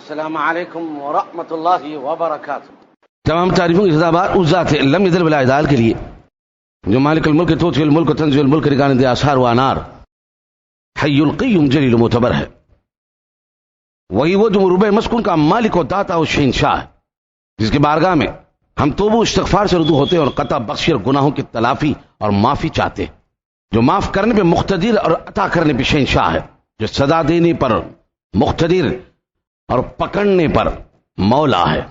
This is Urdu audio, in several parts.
السلام علیکم ورحمۃ اللہ وبرکاتہ۔ تمام تعریفوں کی خطابات اس ذات لم یزل ولا یزال کے لیے جو مالک الملک توتی الملک تنزل الملک رکان دے آثار و انار حی القیوم جلیل معتبر ہے۔ وہی وہ جو ربع مسکون کا مالک و داتا و شہنشاہ ہے، جس کی بارگاہ میں ہم توبہ و استغفار سے رجوع ہوتے ہیں اور قطع بخشی اور گناہوں کی تلافی اور معافی چاہتے ہیں، جو معاف کرنے پہ مقتدر اور عطا کرنے پہ شہنشاہ ہے، جو سزا دینے پر مقتدر اور پکڑنے پر مولا ہے۔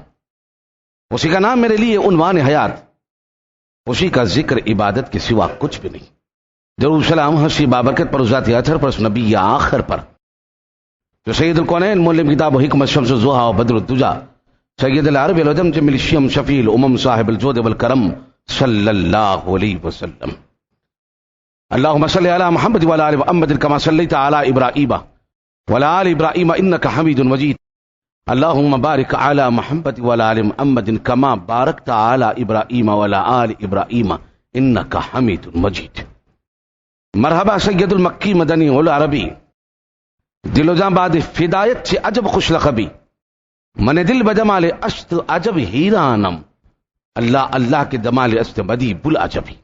اسی کا نام میرے لیے عنوان حیات، اسی کا ذکر عبادت کے سوا کچھ بھی نہیں۔ درود سلام حسی بابرکت پر ذات اطہر پر اس نبی آخر پر جو سید الکونین مولم کتاب و حکمت شمس الضحیٰ و بدر الدجا سید العرب العجم جمیل الشیم شفیع الامم صاحب الجود والکرم صلی اللہ علیہ وسلم۔ اللہم صلی علی محمد وعلی آل محمد کما صلیت علی ابراہیم وعلی آل ابراہیم انک حمید مجید۔ اللہم بارک علی محمد وعلی آل محمد کما بارکت علی ابراہیم وعلی آل ابراہیم انک حمید مجید۔ مرحبا سید المکی مدنی والعربی، دل و جاں بعد فدایت سے عجب خوش لقبی، من دل بجمال اشت عجب ہیرانم، اللہ اللہ کے جمال است بدی بل عجبی۔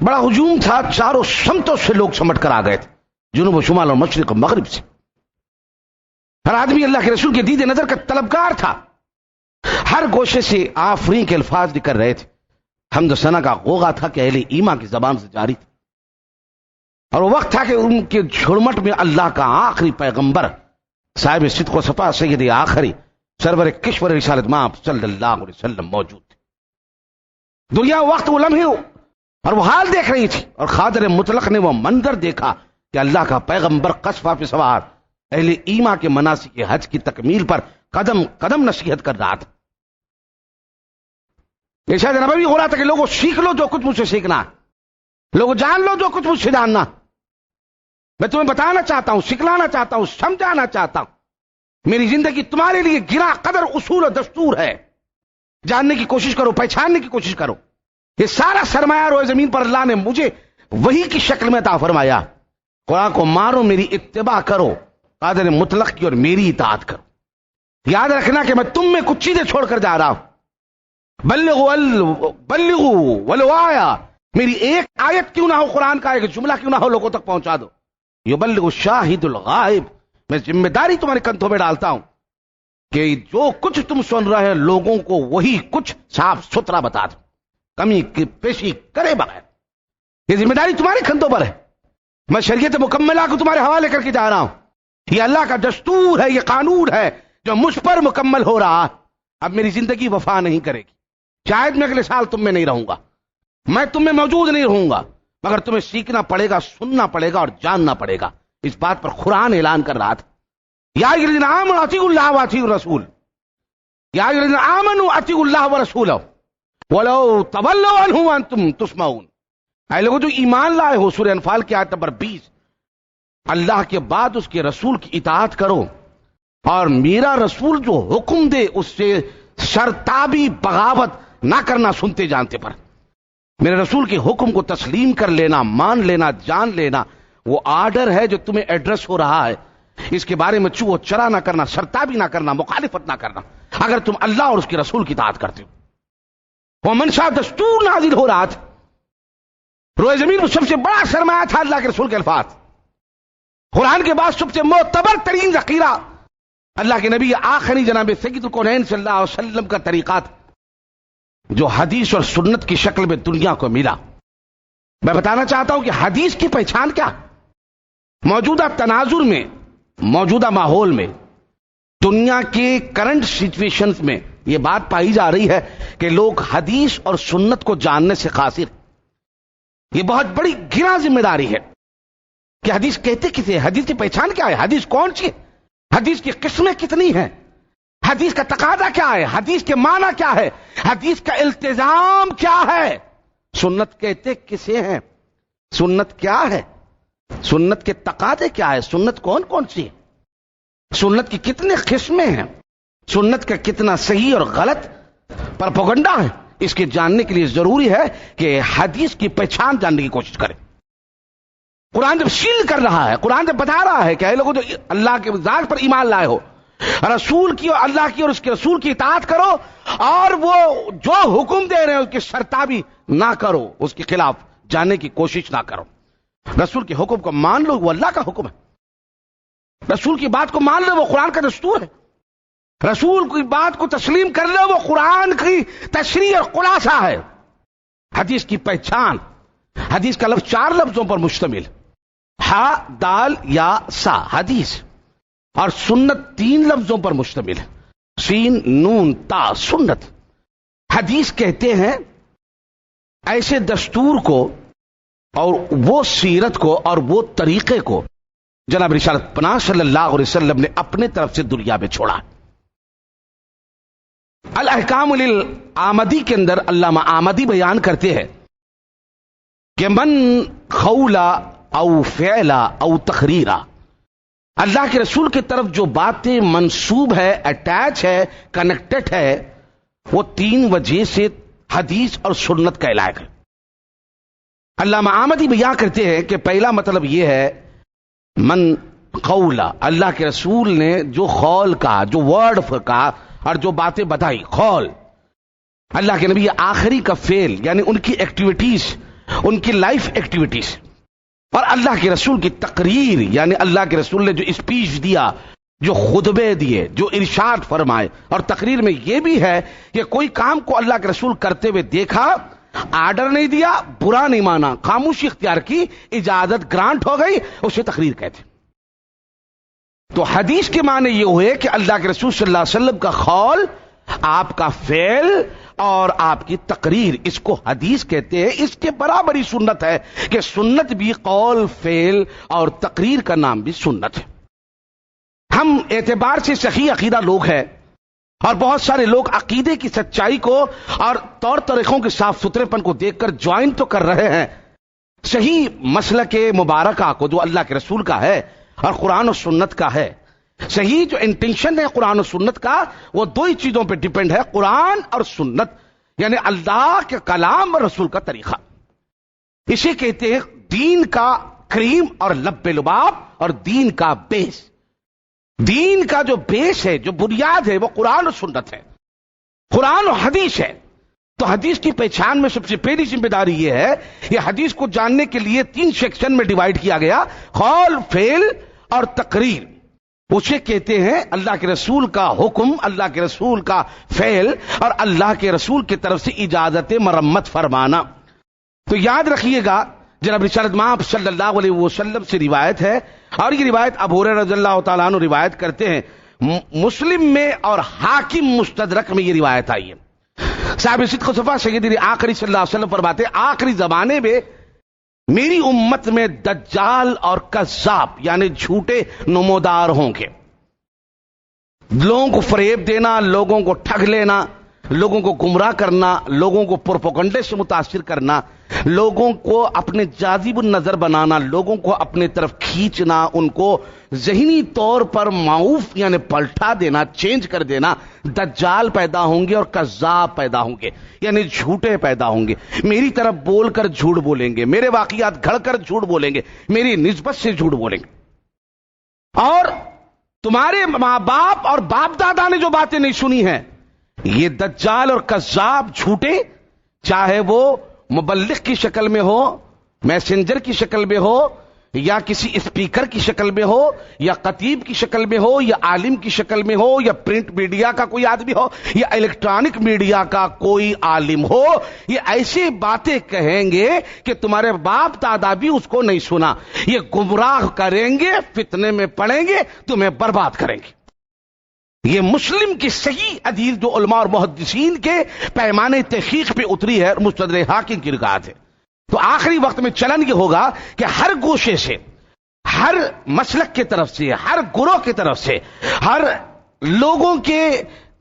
بڑا ہجوم تھا، چاروں سمتوں سے لوگ سمٹ کر آ گئے تھے، جنوب و شمال اور مشرق و مغرب سے۔ ہر آدمی اللہ کے رسول کے دید نظر کا طلبگار تھا، ہر گوشے سے آفرین کے الفاظ نکل رہے تھے، حمد و ثنا کا غوغا تھا کہ اہل ایمان کی زبان سے جاری تھا، اور وہ وقت تھا کہ ان کے جھرمٹ میں اللہ کا آخری پیغمبر صاحب صدق و صفا سید آخری سرور کشور رسالت ماں صلی اللہ علیہ وسلم موجود تھے۔ دنیا وقت وہ لمحے اور وہ حال دیکھ رہی تھی، اور خادر مطلق نے وہ منظر دیکھا کہ اللہ کا پیغمبر قصفہ پہ سوار اہل ایمان کے مناسک حج کی تکمیل پر قدم قدم نصیحت کر رہا تھا۔ ارشاد نبوی ہو رہا تھا کہ لوگوں سیکھ لو جو کچھ مجھ سے سیکھنا ہے، لوگوں جان لو جو کچھ مجھ سے جاننا۔ میں تمہیں بتانا چاہتا ہوں، سکھلانا چاہتا ہوں، سمجھانا چاہتا ہوں۔ میری زندگی تمہارے لیے گرا قدر اصول و دستور ہے، جاننے کی کوشش کرو، پہچاننے کی کوشش کرو۔ یہ سارا سرمایہ روئے زمین پر اللہ نے مجھے وہی کی شکل میں عطا فرمایا۔ قرآن کو مارو، میری اتباع کرو، قادر مطلق کی اور میری اطاعت کرو۔ یاد رکھنا کہ میں تم میں کچھ چیزیں چھوڑ کر جا رہا ہوں۔ بلغوا ولو آیا، میری ایک آیت کیوں نہ ہو، قرآن کا ایک جملہ کیوں نہ ہو، لوگوں تک پہنچا دو۔ یبلغ الشاہد الغائب، میں ذمہ داری تمہارے کندھوں میں ڈالتا ہوں کہ جو کچھ تم سن رہے ہیں لوگوں کو وہی کچھ صاف ستھرا بتا دو، کمی کی پیشی کرے بغیر۔ یہ ذمہ داری تمہارے کندھوں پر ہے۔ میں شریعت مکملہ کو تمہارے حوالے کر کے جا رہا ہوں۔ یہ اللہ کا دستور ہے، یہ قانون ہے جو مجھ پر مکمل ہو رہا ہے۔ اب میری زندگی وفا نہیں کرے گی، شاید میں اگلے سال تم میں نہیں رہوں گا، میں تم میں موجود نہیں رہوں گا، مگر تمہیں سیکھنا پڑے گا، سننا پڑے گا اور جاننا پڑے گا۔ اس بات پر قرآن اعلان کر رہا تھا، یا ایھا الذین آمنوا اطیعوا اللہ واطیعوا الرسول، یا ایھا الذین آمنوا اطیعوا اللہ ورسولہ ولو تولوا عنہ وانتم تسمعون۔ اے لوگوں جو ایمان لائے ہو، سورہ انفال کی آیت نمبر 20، اللہ کے بعد اس کے رسول کی اطاعت کرو، اور میرا رسول جو حکم دے اس سے سرتابی بغاوت نہ کرنا سنتے جانتے پر۔ میرے رسول کے حکم کو تسلیم کر لینا، مان لینا، جان لینا، وہ آرڈر ہے جو تمہیں ایڈریس ہو رہا ہے۔ اس کے بارے میں چو چرا نہ کرنا، سرتابی نہ کرنا، مخالفت نہ کرنا، اگر تم اللہ اور اس کے رسول کی اطاعت کرتے ہو۔ وہ منشا دستور نازل ہو رہا تھا، روئے زمین میں سب سے بڑا سرمایہ تھا اللہ کے رسول کے الفاظ۔ قرآن کے بعد سب سے معتبر ترین ذخیرہ اللہ کے نبی آخری جناب سید الکونین صلی اللہ علیہ وسلم کا طریقہ تھا، جو حدیث اور سنت کی شکل میں دنیا کو ملا۔ میں بتانا چاہتا ہوں کہ حدیث کی پہچان کیا؟ موجودہ تناظر میں، موجودہ ماحول میں، دنیا کے کرنٹ سچویشنز میں یہ بات پائی جا رہی ہے کہ لوگ حدیث اور سنت کو جاننے سے قاصر۔ یہ بہت بڑی گراں ذمہ داری ہے کہ حدیث کہتے کسے، حدیث کی پہچان کیا ہے، حدیث کون سی ہے، حدیث کی قسمیں کتنی ہیں، حدیث کا تقاضا کیا ہے، حدیث کے معنی کیا ہے، حدیث کا التزام کیا ہے، سنت کہتے کسے ہیں، سنت کیا ہے، سنت کے تقاضے کیا ہے، سنت کون کون سی ہے، سنت کی کتنے قسمیں ہیں، سنت کا کتنا صحیح اور غلط پروپیگنڈا ہے۔ اس کے جاننے کے لیے ضروری ہے کہ حدیث کی پہچان جاننے کی کوشش کریں۔ قرآن جب شیل کر رہا ہے، قرآن جب بتا رہا ہے کہ اے لوگوں جو اللہ کے ذات پر ایمان لائے ہو، رسول کی اور اللہ کی اور اس کے رسول کی اطاعت کرو، اور وہ جو حکم دے رہے ہیں اس کی سرتابی نہ کرو، اس کے خلاف جانے کی کوشش نہ کرو۔ رسول کے حکم کو مان لو، وہ اللہ کا حکم ہے۔ رسول کی بات کو مان لو، وہ قرآن کا دستور ہے۔ رسول کی بات کو تسلیم کر لو، وہ قرآن کی تشریح اور خلاصہ ہے۔ حدیث کی پہچان، حدیث کا لفظ 4 لفظوں پر مشتمل، ہا دال یا سا حدیث، اور سنت 3 لفظوں پر مشتمل ہے، سین نون تا سنت۔ حدیث کہتے ہیں ایسے دستور کو اور وہ سیرت کو اور وہ طریقے کو جناب رسالت پناہ صلی اللہ علیہ وسلم نے اپنے طرف سے دنیا میں چھوڑا۔ الاحکام للآمدی کے اندر علامہ آمدی بیان کرتے ہیں کہ من قولا او فعلا او تقریرا، اللہ کے رسول کی طرف جو باتیں منسوب ہے، اٹیچ ہے، کنیکٹڈ ہے، وہ 3 وجہ سے حدیث اور سنت کا علاج ہے۔ علامہ آمدی بیان کرتے ہیں کہ پہلا مطلب یہ ہے من قولا، اللہ کے رسول نے جو قول کہا، جو ورڈ کہا اور جو باتیں بتائی، قول، اللہ کے نبی آخری کا فعل یعنی ان کی ایکٹیویٹیز، ان کی لائف ایکٹیویٹیز، اور اللہ کے رسول کی تقریر یعنی اللہ کے رسول نے جو اسپیچ دیا، جو خطبے دیے، جو ارشاد فرمائے۔ اور تقریر میں یہ بھی ہے کہ کوئی کام کو اللہ کے رسول کرتے ہوئے دیکھا، آرڈر نہیں دیا، برا نہیں مانا، خاموشی اختیار کی، اجازت گرانٹ ہو گئی، اسے تقریر کہتے۔ تو حدیث کے معنی یہ ہوئے کہ اللہ کے رسول صلی اللہ علیہ وسلم کا قول، آپ کا فعل اور آپ کی تقریر، اس کو حدیث کہتے ہیں۔ اس کے برابری سنت ہے کہ سنت بھی قول، فعل اور تقریر کا نام بھی سنت ہے۔ ہم اعتبار سے صحیح عقیدہ لوگ ہیں، اور بہت سارے لوگ عقیدے کی سچائی کو اور طور طریقوں کے صاف ستھرے پن کو دیکھ کر جوائن تو کر رہے ہیں صحیح مسلک مبارکہ کو جو اللہ کے رسول کا ہے اور قرآن و سنت کا ہے۔ صحیح جو انٹینشن ہے قرآن و سنت کا، وہ 2 ہی چیزوں پہ ڈیپینڈ ہے، قرآن اور سنت، یعنی اللہ کے کلام اور رسول کا طریقہ۔ اسے کہتے ہیں دین کا کریم اور لب لباب، اور دین کا بیس۔ دین کا جو بیس ہے، جو بنیاد ہے، وہ قرآن و سنت ہے، قرآن و حدیث ہے۔ تو حدیث کی پہچان میں سب سے پہلی ذمہ داری یہ ہے، یہ حدیث کو جاننے کے لیے 3 سیکشن میں ڈیوائیڈ کیا گیا، قول، فعل اور تقریر۔ اسے کہتے ہیں اللہ کے رسول کا حکم، اللہ کے رسول کا فعل اور اللہ کے رسول کی طرف سے اجازت مرمت فرمانا۔ تو یاد رکھیے گا، جناب رسالت مآب صلی اللہ علیہ وسلم سے روایت ہے، اور یہ روایت ابو ہریرہ رضی اللہ تعالیٰ عنہ روایت کرتے ہیں، مسلم میں اور حاکم مستدرک میں یہ روایت آئی ہے۔ صاحب صدق و صفا سیدنا آخری صلی اللہ علیہ وسلم فرماتے ہیں آخری زمانے میں میری امت میں دجال اور کذاب یعنی جھوٹے نمودار ہوں گے۔ لوگوں کو فریب دینا، لوگوں کو ٹھگ لینا، لوگوں کو گمراہ کرنا، لوگوں کو پروپیگنڈے سے متاثر کرنا، لوگوں کو اپنے جاذب النظر بنانا، لوگوں کو اپنے طرف کھینچنا، ان کو ذہنی طور پر معوف یعنی پلٹا دینا، چینج کر دینا۔ دجال پیدا ہوں گے اور کذاب پیدا ہوں گے، یعنی جھوٹے پیدا ہوں گے، میری طرف بول کر جھوٹ بولیں گے، میرے واقعات گھڑ کر جھوٹ بولیں گے، میری نسبت سے جھوٹ بولیں گے۔ اور تمہارے ماں باپ اور باپ دادا نے جو باتیں نہیں سنی ہیں، یہ دجال اور کذاب جھوٹے، چاہے وہ مبلغ کی شکل میں ہو، میسنجر کی شکل میں ہو، یا کسی اسپیکر کی شکل میں ہو، یا خطیب کی شکل میں ہو، یا عالم کی شکل میں ہو، یا پرنٹ میڈیا کا کوئی آدمی ہو، یا الیکٹرانک میڈیا کا کوئی عالم ہو، یہ ایسی باتیں کہیں گے کہ تمہارے باپ دادا بھی اس کو نہیں سنا۔ یہ گمراہ کریں گے، فتنے میں پڑیں گے، تمہیں برباد کریں گے۔ یہ مسلم کی صحیح حدیث جو علماء اور محدثین کے پیمانے تحقیق پہ اتری ہے، مستدرک حاکم کی روایت ہے۔ تو آخری وقت میں چلن یہ ہوگا کہ ہر گوشے سے، ہر مسلک کی طرف سے، ہر گروہ کی طرف سے، ہر لوگوں کے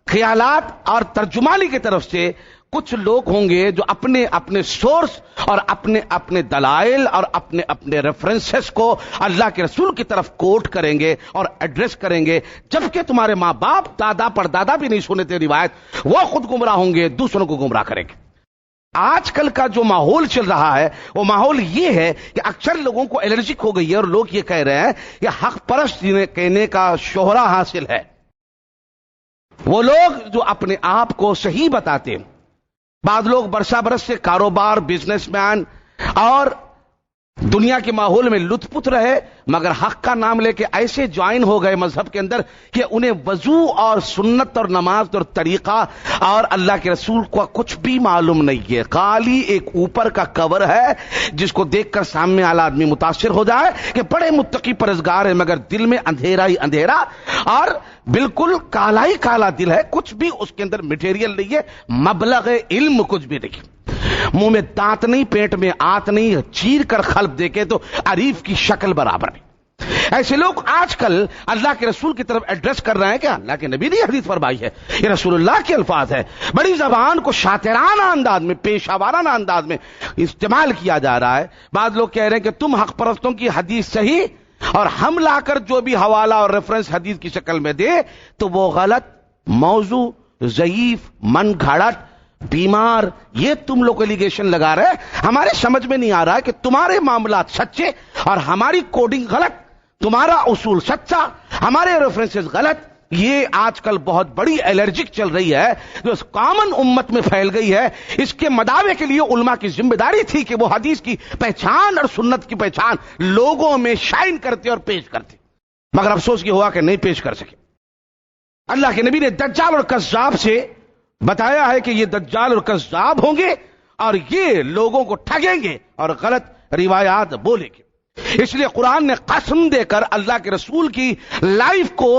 خیالات اور ترجمانی کی طرف سے کچھ لوگ ہوں گے جو اپنے اپنے سورس اور اپنے اپنے دلائل اور اپنے اپنے ریفرنسز کو اللہ کے رسول کی طرف کوٹ کریں گے اور ایڈریس کریں گے، جبکہ تمہارے ماں باپ دادا پردادا بھی نہیں سنتے روایت، وہ خود گمراہ ہوں گے، دوسروں کو گمراہ کریں گے۔ آج کل کا جو ماحول چل رہا ہے وہ ماحول یہ ہے کہ اکثر لوگوں کو الرجک ہو گئی ہے، اور لوگ یہ کہہ رہے ہیں کہ حق پرست کہنے کا شہرہ حاصل ہے، وہ لوگ جو اپنے آپ کو صحیح بتاتے، بعض لوگ برسا برس سے کاروبار، بزنس مین اور دنیا کے ماحول میں لطف رہے، مگر حق کا نام لے کے ایسے جوائن ہو گئے مذہب کے اندر کہ انہیں وضو اور سنت اور نماز اور طریقہ اور اللہ کے رسول کو کچھ بھی معلوم نہیں ہے، خالی ایک اوپر کا کور ہے جس کو دیکھ کر سامنے والا آدمی متاثر ہو جائے کہ بڑے متقی پرہیزگار ہے، مگر دل میں اندھیرا ہی اندھیرا اور بالکل کالا ہی کالا دل ہے، کچھ بھی اس کے اندر مٹیریل نہیں ہے، مبلغ علم کچھ بھی نہیں، منہ میں دانت نہیں، پیٹ میں آت نہیں، چیر کر خلب دیکھے تو عریف کی شکل برابر نہیں۔ ایسے لوگ آج کل اللہ کے رسول کی طرف ایڈریس کر رہے ہیں کہ اللہ کے نبی نے حدیث فرمائی ہے، یہ رسول اللہ کے الفاظ ہے، بڑی زبان کو شاطرانہ انداز میں، پیشہ وارانہ انداز میں استعمال کیا جا رہا ہے۔ بعض لوگ کہہ رہے ہیں کہ تم حق پرستوں کی حدیث صحیح اور ہم لا کر جو بھی حوالہ اور ریفرنس حدیث کی شکل میں دے تو وہ غلط، موضوع، ضعیف، من گھڑت، بیمار، یہ تم لوگ ایلیگیشن لگا رہے ہیں۔ ہمارے سمجھ میں نہیں آ رہا ہے کہ تمہارے معاملات سچے اور ہماری کوڈنگ غلط، تمہارا اصول سچا، ہمارے ریفرنسز غلط۔ یہ آج کل بہت بڑی الرجک چل رہی ہے جو کامن امت میں پھیل گئی ہے۔ اس کے مداوے کے لیے علماء کی ذمہ داری تھی کہ وہ حدیث کی پہچان اور سنت کی پہچان لوگوں میں شائن کرتے اور پیش کرتے، مگر افسوس یہ ہوا کہ نہیں پیش کر سکے۔ اللہ کے نبی نے دجال اور کذاب سے بتایا ہے کہ یہ دجال اور کذاب ہوں گے اور یہ لوگوں کو ٹھگیں گے اور غلط روایات بولیں گے۔ اس لیے قرآن نے قسم دے کر اللہ کے رسول کی لائف کو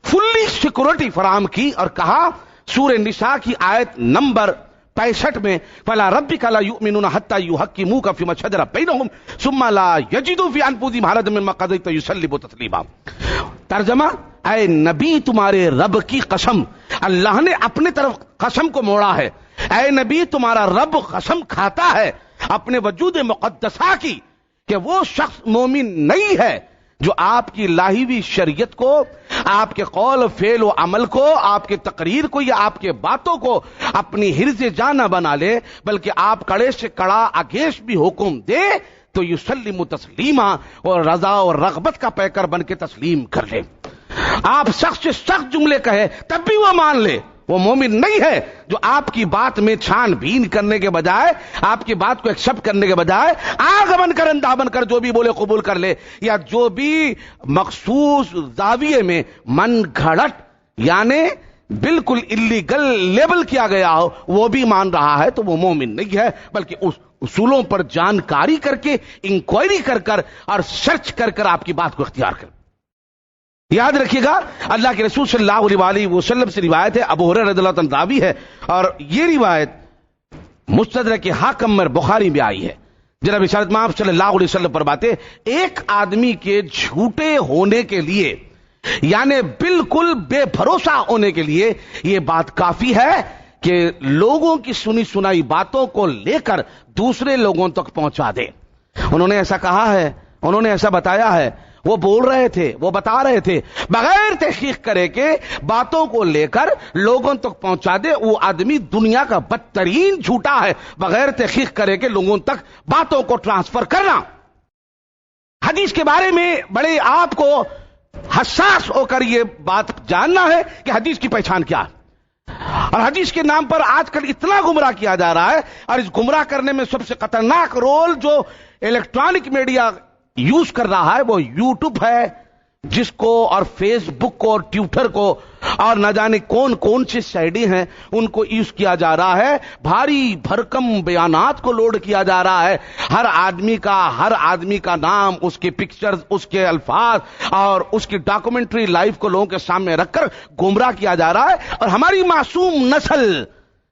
فلی سیکورٹی فراہم کی اور کہا سورہ نساء کی آیت نمبر 65 میں فَلَا رَبِّكَ لَا يُؤْمِنُونَ حَتَّى يُحَكِّمُوكَ فِيمَا شَجَرَ بَيْنَهُمْ ثُمَّ لَا يَجِدُوا فِي أَنفُسِهِمْ حَرَجًا مِّمَّا قَضَيْتَ وَيُسَلِّمُوا تَسْلِيمًا۔ ترجمہ، اے نبی تمہارے رب کی قسم، اللہ نے اپنے طرف قسم کو موڑا ہے، اے نبی تمہارا رب قسم کھاتا ہے اپنے وجود مقدسہ کی کہ وہ شخص مومن نہیں ہے جو آپ کی لاہی ہوئی شریعت کو، آپ کے قول فعل و عمل کو، آپ کے تقریر کو یا آپ کے باتوں کو اپنی حرز جاں نہ بنا لے، بلکہ آپ کڑے سے کڑا اگیش بھی حکم دے تو یسلم تسلیما، اور رضا اور رغبت کا پیکر بن کے تسلیم کر لے۔ آپ سخت سے سخت جملے کہے تب بھی وہ مان لے، وہ مومن نہیں ہے جو آپ کی بات میں چھان بین کرنے کے بجائے، آپ کی بات کو ایکسپٹ کرنے کے بجائے آگ بن کر اندھا بن کر جو بھی بولے قبول کر لے، یا جو بھی مخصوص زاویے میں من گھڑت یعنی بالکل اللیگل لیبل کیا گیا ہو وہ بھی مان رہا ہے تو وہ مومن نہیں ہے، بلکہ اس اصولوں پر جانکاری کر کے، انکوائری کر کر اور سرچ کر کر آپ کی بات کو اختیار کر۔ یاد رکھیے گا اللہ کے رسول صلی اللہ علیہ وسلم سے روایت ہے، ابو ہریرہ رضی اللہ عنہ راوی ہے، اور یہ روایت مستدرک حاکم میں بخاری میں آئی ہے۔ جناب ارشاد مآب صلی اللہ علیہ وسلم فرماتے ایک آدمی کے جھوٹے ہونے کے لیے یعنی بالکل بے بھروسہ ہونے کے لیے یہ بات کافی ہے کہ لوگوں کی سنی سنائی باتوں کو لے کر دوسرے لوگوں تک پہنچا دے۔ انہوں نے ایسا کہا ہے، انہوں نے ایسا بتایا ہے، وہ بول رہے تھے، وہ بتا رہے تھے، بغیر تحقیق کرے کہ باتوں کو لے کر لوگوں تک پہنچا دے، وہ آدمی دنیا کا بدترین جھوٹا ہے، بغیر تحقیق کرے کہ لوگوں تک باتوں کو ٹرانسفر کرنا۔ حدیث کے بارے میں بڑے آپ کو حساس ہو کر یہ بات جاننا ہے کہ حدیث کی پہچان کیا ہے، اور حدیث کے نام پر آج کل اتنا گمراہ کیا جا رہا ہے، اور اس گمراہ کرنے میں سب سے خطرناک رول جو الیکٹرانک میڈیا یوز کر رہا ہے وہ یوٹیوب ہے، جس کو اور فیس بک کو اور ٹویٹر کو اور نہ جانے کون کون سی سائٹیں ہیں ان کو یوز کیا جا رہا ہے، بھاری بھرکم بیانات کو لوڈ کیا جا رہا ہے، ہر آدمی کا نام، اس کے پکچرز، اس کے الفاظ اور اس کی ڈاکومنٹری لائف کو لوگوں کے سامنے رکھ کر گمراہ کیا جا رہا ہے، اور ہماری معصوم نسل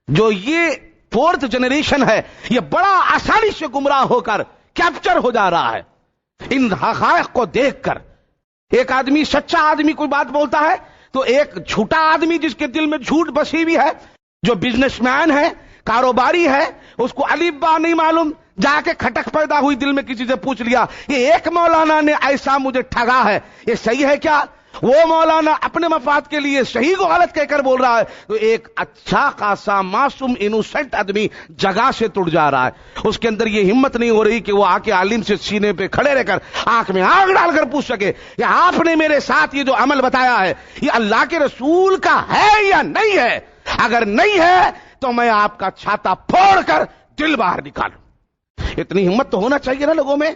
جو یہ 4th جنریشن ہے یہ بڑا آسانی سے گمراہ ہو کر کیپچر ہو جا رہا ہے۔ ان حقائق کو دیکھ کر ایک آدمی، سچا آدمی کوئی بات بولتا ہے تو ایک جھوٹا آدمی جس کے دل میں جھوٹ بسی ہوئی ہے، جو بزنس مین ہے، کاروباری ہے، اس کو الف با نہیں معلوم، جا کے کھٹک پیدا ہوئی دل میں کسی سے پوچھ لیا یہ ایک مولانا نے ایسا مجھے ٹھگا ہے، یہ صحیح ہے کیا؟ وہ مولانا اپنے مفاد کے لیے صحیح کو غلط کہہ کر بول رہا ہے تو ایک اچھا خاصا معصوم انوسنٹ آدمی جگہ سے ٹوٹ جا رہا ہے. اس کے اندر یہ ہمت نہیں ہو رہی کہ وہ آ کے عالم سے سینے پہ کھڑے رہ کر آنکھ میں آنکھ ڈال کر پوچھ سکے کہ آپ نے میرے ساتھ یہ جو عمل بتایا ہے یہ اللہ کے رسول کا ہے یا نہیں ہے. اگر نہیں ہے تو میں آپ کا چھاتا پھوڑ کر دل باہر نکالوں. اتنی ہمت تو ہونا چاہیے نا لوگوں میں.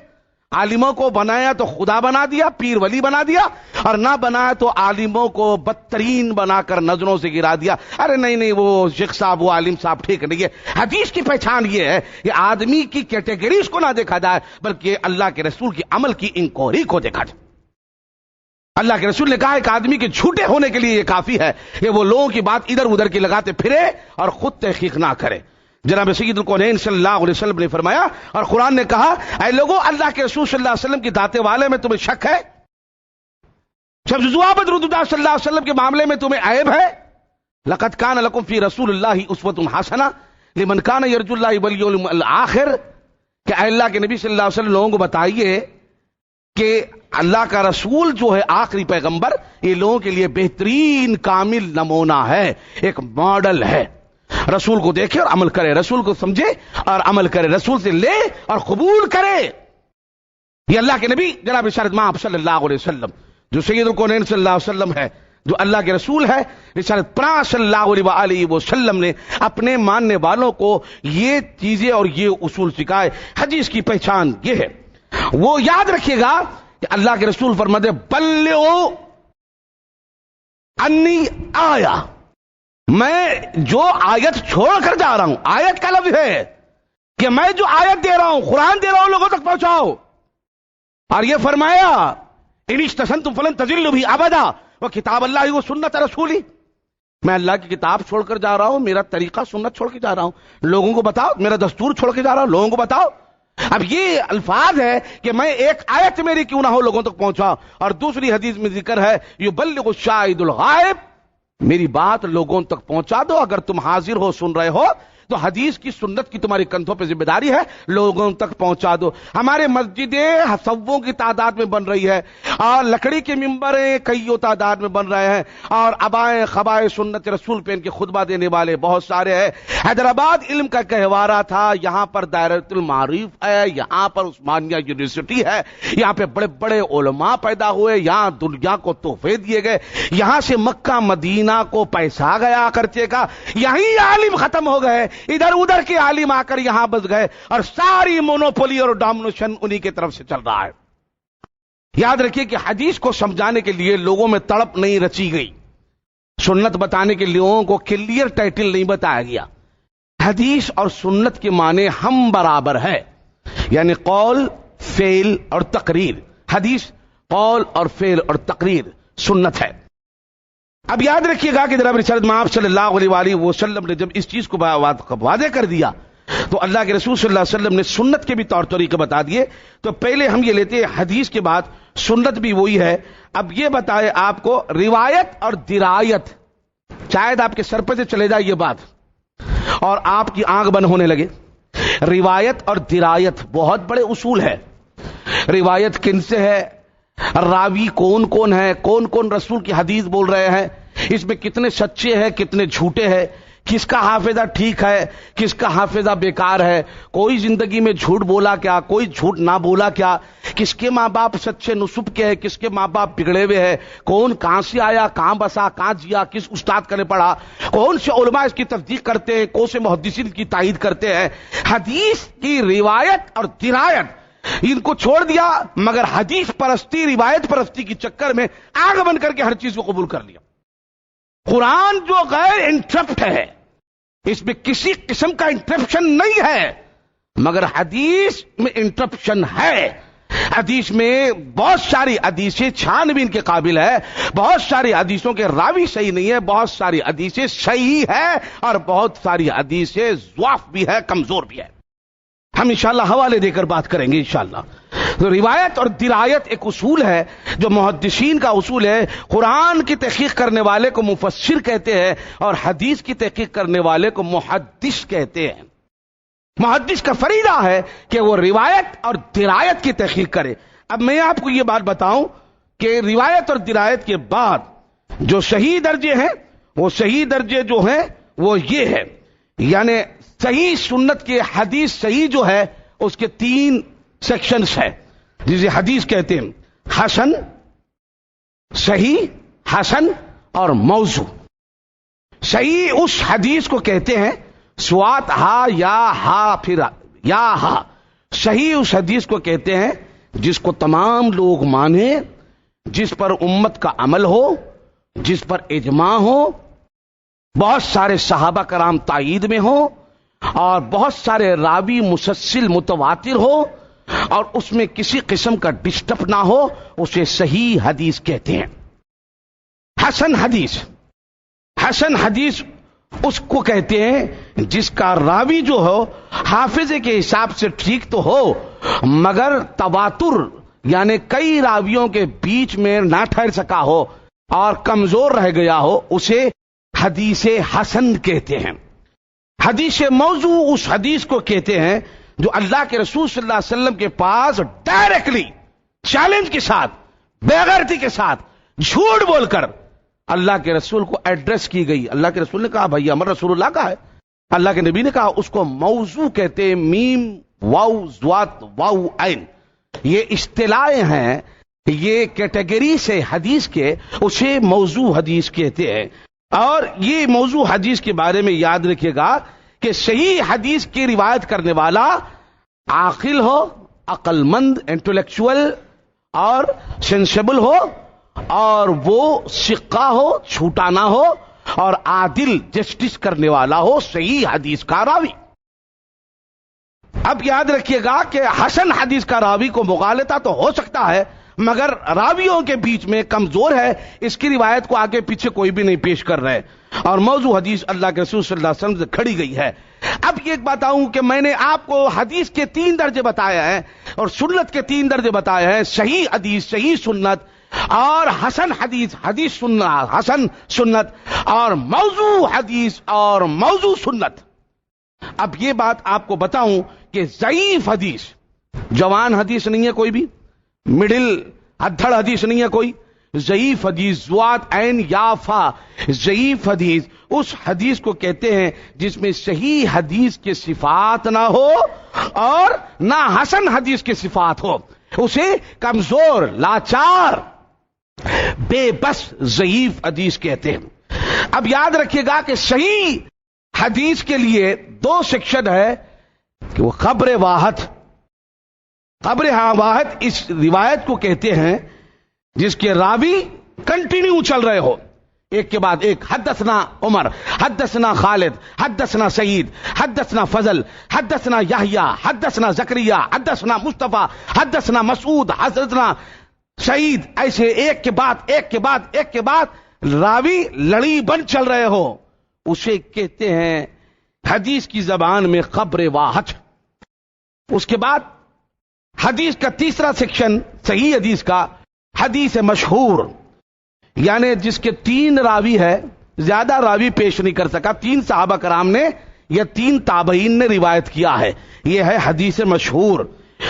عالموں کو بنایا تو خدا بنا دیا, پیر ولی بنا دیا, اور نہ بنایا تو عالموں کو بدترین بنا کر نظروں سے گرا دیا. ارے نہیں وہ شیخ صاحب وہ عالم صاحب ٹھیک نہیں ہے. حدیث کی پہچان یہ ہے کہ آدمی کی کیٹیگریز کو نہ دیکھا جائے بلکہ اللہ کے رسول کی عمل کی انکوائری کو دیکھا جائے. اللہ کے رسول نے کہا ایک آدمی کے جھوٹے ہونے کے لیے یہ کافی ہے کہ وہ لوگوں کی بات ادھر ادھر کی لگاتے پھرے اور خود تحقیق نہ کرے. جناب سید الکونین صلی اللہ علیہ وسلم نے فرمایا اور قرآن نے کہا اے لوگوں اللہ کے رسول صلی اللہ علیہ وسلم کی داتے والے میں تمہیں شک ہے؟ شمس رسول اللہ صلی اللہ علیہ وسلم کے معاملے میں تمہیں عیب ہے؟ لقد کان لکم فی رسول اللہ اسوۃ حسنہ لمن کان یرجو اللہ والیوم الآخر. کہ اے اللہ کے نبی صلی اللہ علیہ وسلم لوگوں کو بتائیے کہ اللہ کا رسول جو ہے آخری پیغمبر یہ لوگوں کے لیے بہترین کامل نمونہ ہے, ایک ماڈل ہے. رسول کو دیکھے اور عمل کرے, رسول کو سمجھے اور عمل کرے, رسول سے لے اور قبول کرے. یہ اللہ کے نبی جناب رسالت مآب صلی اللہ علیہ وسلم جو سید الکونین صلی اللہ علیہ وسلم ہے, جو اللہ کے رسول ہے, رسالت پناہ صلی اللہ علیہ وسلم نے اپنے ماننے والوں کو یہ چیزیں اور یہ اصول سکھائے. حدیث کی پہچان یہ ہے. وہ یاد رکھیے گا کہ اللہ کے رسول فرماتے بلغوا انی آیا, میں جو آیت چھوڑ کر جا رہا ہوں, آیت کا لفظ ہے کہ میں جو آیت دے رہا ہوں, قرآن دے رہا ہوں, لوگوں تک پہنچاؤ. اور یہ فرمایا ان استسنتم فلن تضلوا بھی ابدا وہ کتاب اللہ و سنت رسولی. میں اللہ کی کتاب چھوڑ کر جا رہا ہوں, میرا طریقہ سنت چھوڑ کے جا رہا ہوں, لوگوں کو بتاؤ. میرا دستور چھوڑ کے جا رہا ہوں, لوگوں کو بتاؤ. اب یہ الفاظ ہے کہ میں ایک آیت میری کیوں نہ ہو لوگوں تک پہنچاؤ. اور دوسری حدیث میں ذکر ہے یبلغ الشاہد الغائب, میری بات لوگوں تک پہنچا دو. اگر تم حاضر ہو سن رہے ہو تو حدیث کی سنت کی تمہاری کندھوں پہ ذمہ داری ہے, لوگوں تک پہنچا دو. ہمارے مسجدیں سووں کی تعداد میں بن رہی ہے اور لکڑی کے ممبریں کئیوں تعداد میں بن رہے ہیں اور ابائیں خبائیں سنت رسول پہن کے خطبہ دینے والے بہت سارے ہیں. حیدرآباد علم کا گہوارہ تھا, یہاں پر دائرۃ المعارف ہے, یہاں پر عثمانیہ یونیورسٹی ہے, یہاں پہ بڑے بڑے علماء پیدا ہوئے, یہاں دنیا کو تحفے دیے گئے, یہاں سے مکہ مدینہ کو پیسہ گیا خرچے کا, یہیں عالم ختم ہو گئے, ادھر ادھر کے عالم آ کر یہاں بس گئے اور ساری مونوپولی اور ڈومینیشن انہی کی طرف سے چل رہا ہے. یاد رکھیے کہ حدیث کو سمجھانے کے لیے لوگوں میں تڑپ نہیں رچی گئی, سنت بتانے کے لوگوں کو کلیئر ٹائٹل نہیں بتایا گیا. حدیث اور سنت کے معنی ہم برابر ہے, یعنی قول فعل اور تقریر. حدیث قول اور فعل اور تقریر, سنت ہے. اب یاد رکھیے گا کہ جناب رسالت مآب صلی اللہ علیہ وسلم نے جب اس چیز کو واضح کر دیا تو اللہ کے رسول صلی اللہ علیہ وسلم نے سنت کے بھی طور طریقے بتا دیے. تو پہلے ہم یہ لیتے ہیں حدیث کے بعد سنت بھی وہی ہے. اب یہ بتائے آپ کو روایت اور درایت, شاید آپ کے سر پہ سے چلے جائے یہ بات اور آپ کی آنکھ بند ہونے لگے. روایت اور درایت بہت بڑے اصول ہے. روایت کن سے ہے, راوی کون کون ہے, کون کون رسول کی حدیث بول رہے ہیں, اس میں کتنے سچے ہیں کتنے جھوٹے ہیں, کس کا حافظہ ٹھیک ہے کس کا حافظہ بیکار ہے, کوئی زندگی میں جھوٹ بولا کیا, کوئی جھوٹ نہ بولا کیا, کس کے ماں باپ سچے نصب کے ہیں کس کے ماں باپ بگڑے ہوئے ہیں, کون کہاں سے آیا کہاں بسا کہاں جیا کس استاد کا نے پڑھا, کون سے علماء اس کی تصدیق کرتے ہیں کون سے محدثین کی تائید کرتے ہیں. حدیث کی روایت اور درایت ان کو چھوڑ دیا, مگر حدیث پرستی روایت پرستی کی چکر میں آگ بن کر کے ہر چیز کو قبول کر لیا. قرآن جو غیر انٹرپٹ ہے, اس میں کسی قسم کا انٹرپشن نہیں ہے, مگر حدیث میں انٹرپشن ہے. حدیث میں بہت ساری حدیثیں چھانبین کے قابل ہے, بہت ساری حدیثوں کے راوی صحیح نہیں ہے, بہت ساری حدیثیں صحیح ہے اور بہت ساری حدیثیں ضعف بھی ہے کمزور بھی ہے. ہم انشاءاللہ حوالے دے کر بات کریں گے انشاءاللہ. تو روایت اور درایت ایک اصول ہے جو محدثین کا اصول ہے. قرآن کی تحقیق کرنے والے کو مفسر کہتے ہیں اور حدیث کی تحقیق کرنے والے کو محدث کہتے ہیں. محدث کا فریضہ ہے کہ وہ روایت اور درایت کی تحقیق کرے. اب میں آپ کو یہ بات بتاؤں کہ روایت اور درایت کے بعد جو صحیح درجے ہیں وہ صحیح درجے جو ہیں وہ یہ ہے، یعنی صحیح سنت کے حدیث صحیح جو ہے اس کے 3 سیکشنز ہے، جسے حدیث کہتے ہیں حسن، صحیح، حسن اور موضوع۔ صحیح اس حدیث کو کہتے ہیں سوات ہا یا ہا پھر یا ہا، صحیح اس حدیث کو کہتے ہیں جس کو تمام لوگ مانے، جس پر امت کا عمل ہو، جس پر اجماع ہو، بہت سارے صحابہ کرام تائید میں ہو، اور بہت سارے راوی مسلسل متواتر ہو، اور اس میں کسی قسم کا ڈسٹرب نہ ہو، اسے صحیح حدیث کہتے ہیں۔ حسن حدیث، حسن حدیث اس کو کہتے ہیں جس کا راوی جو ہو حافظے کے حساب سے ٹھیک تو ہو مگر تواتر یعنی کئی راویوں کے بیچ میں نہ ٹھہر سکا ہو اور کمزور رہ گیا ہو، اسے حدیث حسن کہتے ہیں۔ حدیث موضوع اس حدیث کو کہتے ہیں جو اللہ کے رسول صلی اللہ علیہ وسلم کے پاس ڈائریکٹلی چیلنج کے ساتھ، بے غیرتی کے ساتھ، جھوٹ بول کر اللہ کے رسول کو ایڈریس کی گئی۔ اللہ کے رسول نے کہا بھائی امر رسول اللہ کا ہے، اللہ کے نبی نے کہا اس کو موضوع کہتے ہیں، میم واو زوات واو عین، یہ اصطلاحیں ہیں، یہ کیٹیگری سے حدیث کے، اسے موضوع حدیث کہتے ہیں۔ اور یہ موضوع حدیث کے بارے میں یاد رکھیے گا کہ صحیح حدیث کی روایت کرنے والا عاقل ہو، عقل مند، انٹلیکچوئل اور سینسیبل ہو، اور وہ ثقہ ہو، چھوٹا نہ ہو، اور عادل جسٹس کرنے والا ہو، صحیح حدیث کا راوی۔ اب یاد رکھیے گا کہ حسن حدیث کا راوی کو مغالطہ تو ہو سکتا ہے مگر راویوں کے بیچ میں کمزور ہے، اس کی روایت کو آگے پیچھے کوئی بھی نہیں پیش کر رہے، اور موضوع حدیث اللہ کے رسول صلی اللہ علیہ وسلم سے کھڑی گئی ہے۔ اب یہ بتاؤں کہ میں نے آپ کو حدیث کے 3 درجے بتائے ہیں اور سنت کے 3 درجے بتائے ہیں، صحیح حدیث، صحیح سنت، اور حسن حدیث، حدیث سنت، حسن سنت، اور موضوع حدیث اور موضوع سنت۔ اب یہ بات آپ کو بتاؤں کہ ضعیف حدیث، جوان حدیث نہیں ہے کوئی بھی، مڈل ادھڑ حدیث نہیں ہے کوئی، ضعیف حدیث زوات عین یا فا، ضعیف حدیث اس حدیث کو کہتے ہیں جس میں صحیح حدیث کے صفات نہ ہو اور نہ حسن حدیث کے صفات ہو، اسے کمزور، لاچار، بے بس ضعیف حدیث کہتے ہیں۔ اب یاد رکھیے گا کہ صحیح حدیث کے لیے 2 سیکشن ہے کہ وہ خبر واحد، خبر واحد اس روایت کو کہتے ہیں جس کے راوی کنٹینیو چل رہے ہو، ایک کے بعد ایک، حدثنا عمر، حدثنا خالد، حدثنا سعید، حدثنا فضل، حدثنا یحییٰ، حدثنا زکریا، حدثنا مصطفیٰ، حدثنا مسعود، حدثنا سعید، ایسے ایک کے بعد ایک کے بعد ایک کے بعد راوی لڑی بن چل رہے ہو، اسے کہتے ہیں حدیث کی زبان میں خبر واحد۔ اس کے بعد حدیث کا 3 سیکشن صحیح حدیث کا، حدیث مشہور، یعنی جس کے 3 راوی ہے، زیادہ راوی پیش نہیں کر سکا، 3 صحابہ کرام نے یا 3 تابعین نے روایت کیا ہے، یہ ہے حدیث مشہور۔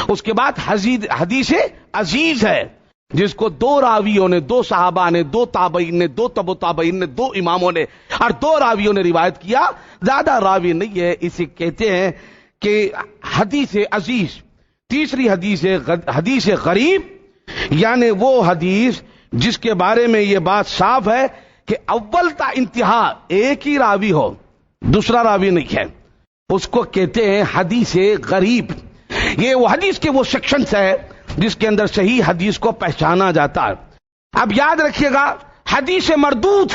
اس کے بعد حدیث عزیز ہے جس کو 2 راویوں نے، 2 صحابہ نے، 2 تابعین نے، 2 تبع تابعین نے، 2 اماموں نے اور 2 راویوں نے روایت کیا، زیادہ راوی نہیں ہے، اسے کہتے ہیں کہ حدیث عزیز۔ تیسری حدیث ہے حدیث غریب، یعنی وہ حدیث جس کے بارے میں یہ بات صاف ہے کہ اول تا انتہا ایک ہی راوی ہو، دوسرا راوی نہیں ہے، اس کو کہتے ہیں حدیث غریب۔ یہ وہ حدیث کے وہ سیکشنز ہے جس کے اندر صحیح حدیث کو پہچانا جاتا ہے۔ اب یاد رکھیے گا حدیث مردود،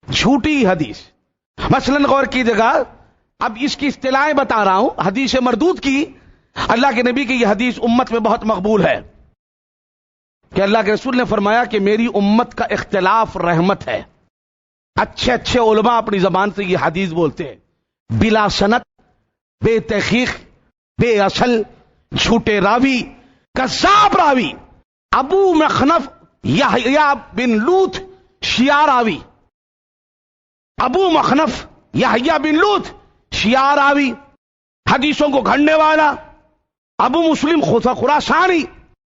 جھوٹی حدیث، مثلا غور کیجیے گا، اب اس کی اصطلاحیں بتا رہا ہوں۔ حدیث مردود کی، اللہ کے نبی کی یہ حدیث امت میں بہت مقبول ہے کہ اللہ کے رسول نے فرمایا کہ میری امت کا اختلاف رحمت ہے۔ اچھے اچھے علماء اپنی زبان سے یہ حدیث بولتے ہیں، بلا سند، بے تحقیق، بے اصل، جھوٹے راوی، کذاب راوی، ابو مخنف یحییٰ بن لوط شیعہ راوی، ابو مخنف یحییٰ بن لوط شیعہ راوی، حدیثوں کو گھڑنے والا، ابو مسلم خراسانی،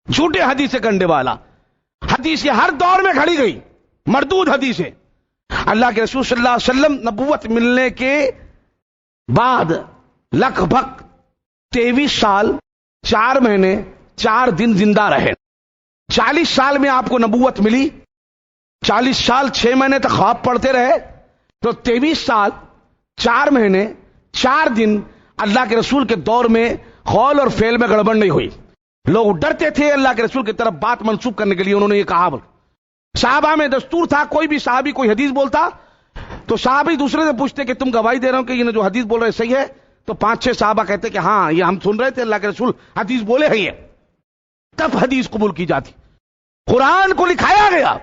جھوٹے حدیث سے گھڑنے والا، حدیث یہ ہر دور میں گھڑی گئی، مردود حدیث ہے۔ اللہ کے رسول صلی اللہ علیہ وسلم نبوت ملنے کے بعد لگ بھگ 23 سال 4 مہینے 4 دن زندہ رہے۔ 40 سال میں آپ کو نبوت ملی، 40 سال 6 مہینے تک خواب پڑھتے رہے، تو 23 سال 4 مہینے 4 دن اللہ کے رسول کے دور میں قول اور فعل میں گڑبڑ نہیں ہوئی۔ لوگ ڈرتے تھے اللہ کے رسول کی طرف بات منسوب کرنے کے لیے، انہوں نے یہ کہا۔ صحابہ میں دستور تھا، کوئی بھی صحابی کوئی حدیث بولتا تو صحابی دوسرے سے پوچھتے کہ تم گواہی دے رہے ہو کہ یہ جو حدیث بول رہے صحیح ہے؟ تو 5-6 صحابہ کہتے کہ ہاں یہ ہم سن رہے تھے، اللہ کے رسول حدیث بولے ہیں، یہ تب حدیث قبول کی جاتی۔ قرآن کو لکھایا گیا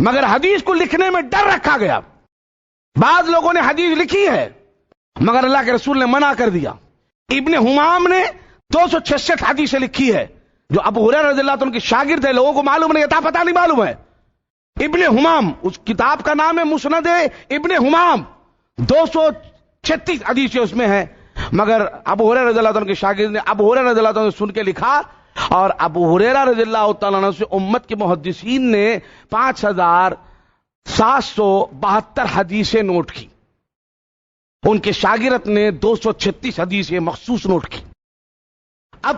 مگر حدیث کو لکھنے میں ڈر رکھا گیا۔ بعض لوگوں نے حدیث لکھی ہے مگر اللہ کے رسول نے منع کر دیا۔ ابن حمام نے 266 حدیثیں لکھی ہے، جو ابو ہریرہ رضی اللہ عنہ کے شاگرد ہے، لوگوں کو معلوم نہیں، پتہ نہیں معلوم ہے۔ ابن حمام، اس کتاب کا نام ہے مسند ابن حمام، 236 حدیثیں اس میں ہے، مگر ابو ہریرہ رضی اللہ عنہ کے شاگرد نے ابو ہریرہ رضی اللہ عنہ سے سن کے لکھا، اور ابو ہریرہ رضی اللہ تعالیٰ عنہ سے امت کے محدثین نے 5772 حدیثیں نوٹ کی، ان کے شاگرد نے 236 حدیثیں مخصوص نوٹ کی۔ اب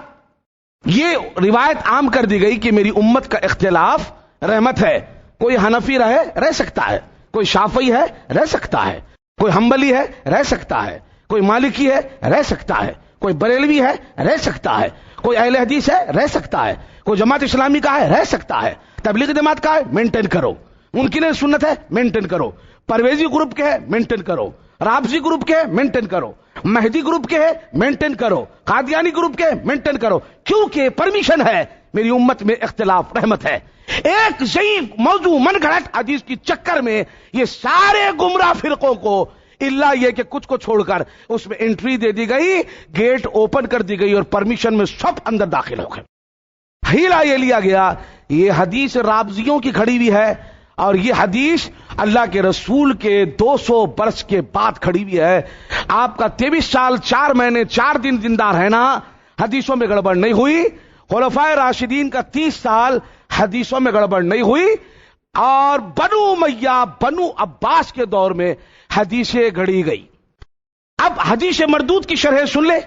یہ روایت عام کر دی گئی کہ میری امت کا اختلاف رحمت ہے، کوئی حنفی رہ سکتا ہے، کوئی شافعی ہے رہ سکتا ہے، کوئی حنبلی ہے رہ سکتا ہے، کوئی مالکی ہے رہ سکتا ہے، کوئی بریلوی ہے رہ سکتا ہے، کوئی اہل حدیث ہے رہ سکتا ہے، کوئی جماعت اسلامی کا ہے رہ سکتا ہے، تبلیغ جماعت کا ہے مینٹین کرو، ممکن سنت ہے مینٹین کرو، پرویزی گروپ کے ہے مینٹین کرو، رابضی گروپ کے ہے مینٹین کرو، مہدی گروپ کے ہے مینٹین کرو، قادیانی گروپ کے مینٹین کرو، کیونکہ پرمیشن ہے، میری امت میں اختلاف رحمت ہے۔ ایک ضعیف موضوع من گھڑت حدیث کی چکر میں یہ سارے گمراہ فرقوں کو اللہ یہ کہ کچھ کو چھوڑ کر اس میں انٹری دے دی گئی، گیٹ اوپن کر دی گئی اور پرمیشن میں سب اندر داخل ہو گئے۔ ہیلا یہ لیا گیا، یہ حدیث رابضیوں کی کھڑی ہوئی ہے، اور یہ حدیث اللہ کے رسول کے 200 برس کے بعد کھڑی ہوئی ہے۔ آپ کا 23 سال 4 مہینے 4 دن زندہ رہنا، حدیثوں میں گڑبڑ نہیں ہوئی۔ خلفائے راشدین کا 30 سال حدیثوں میں گڑبڑ نہیں ہوئی، اور بنو امیہ بنو عباس کے دور میں حدیثیں گھڑی گئی۔ اب حدیث مردود کی شرح سن لے،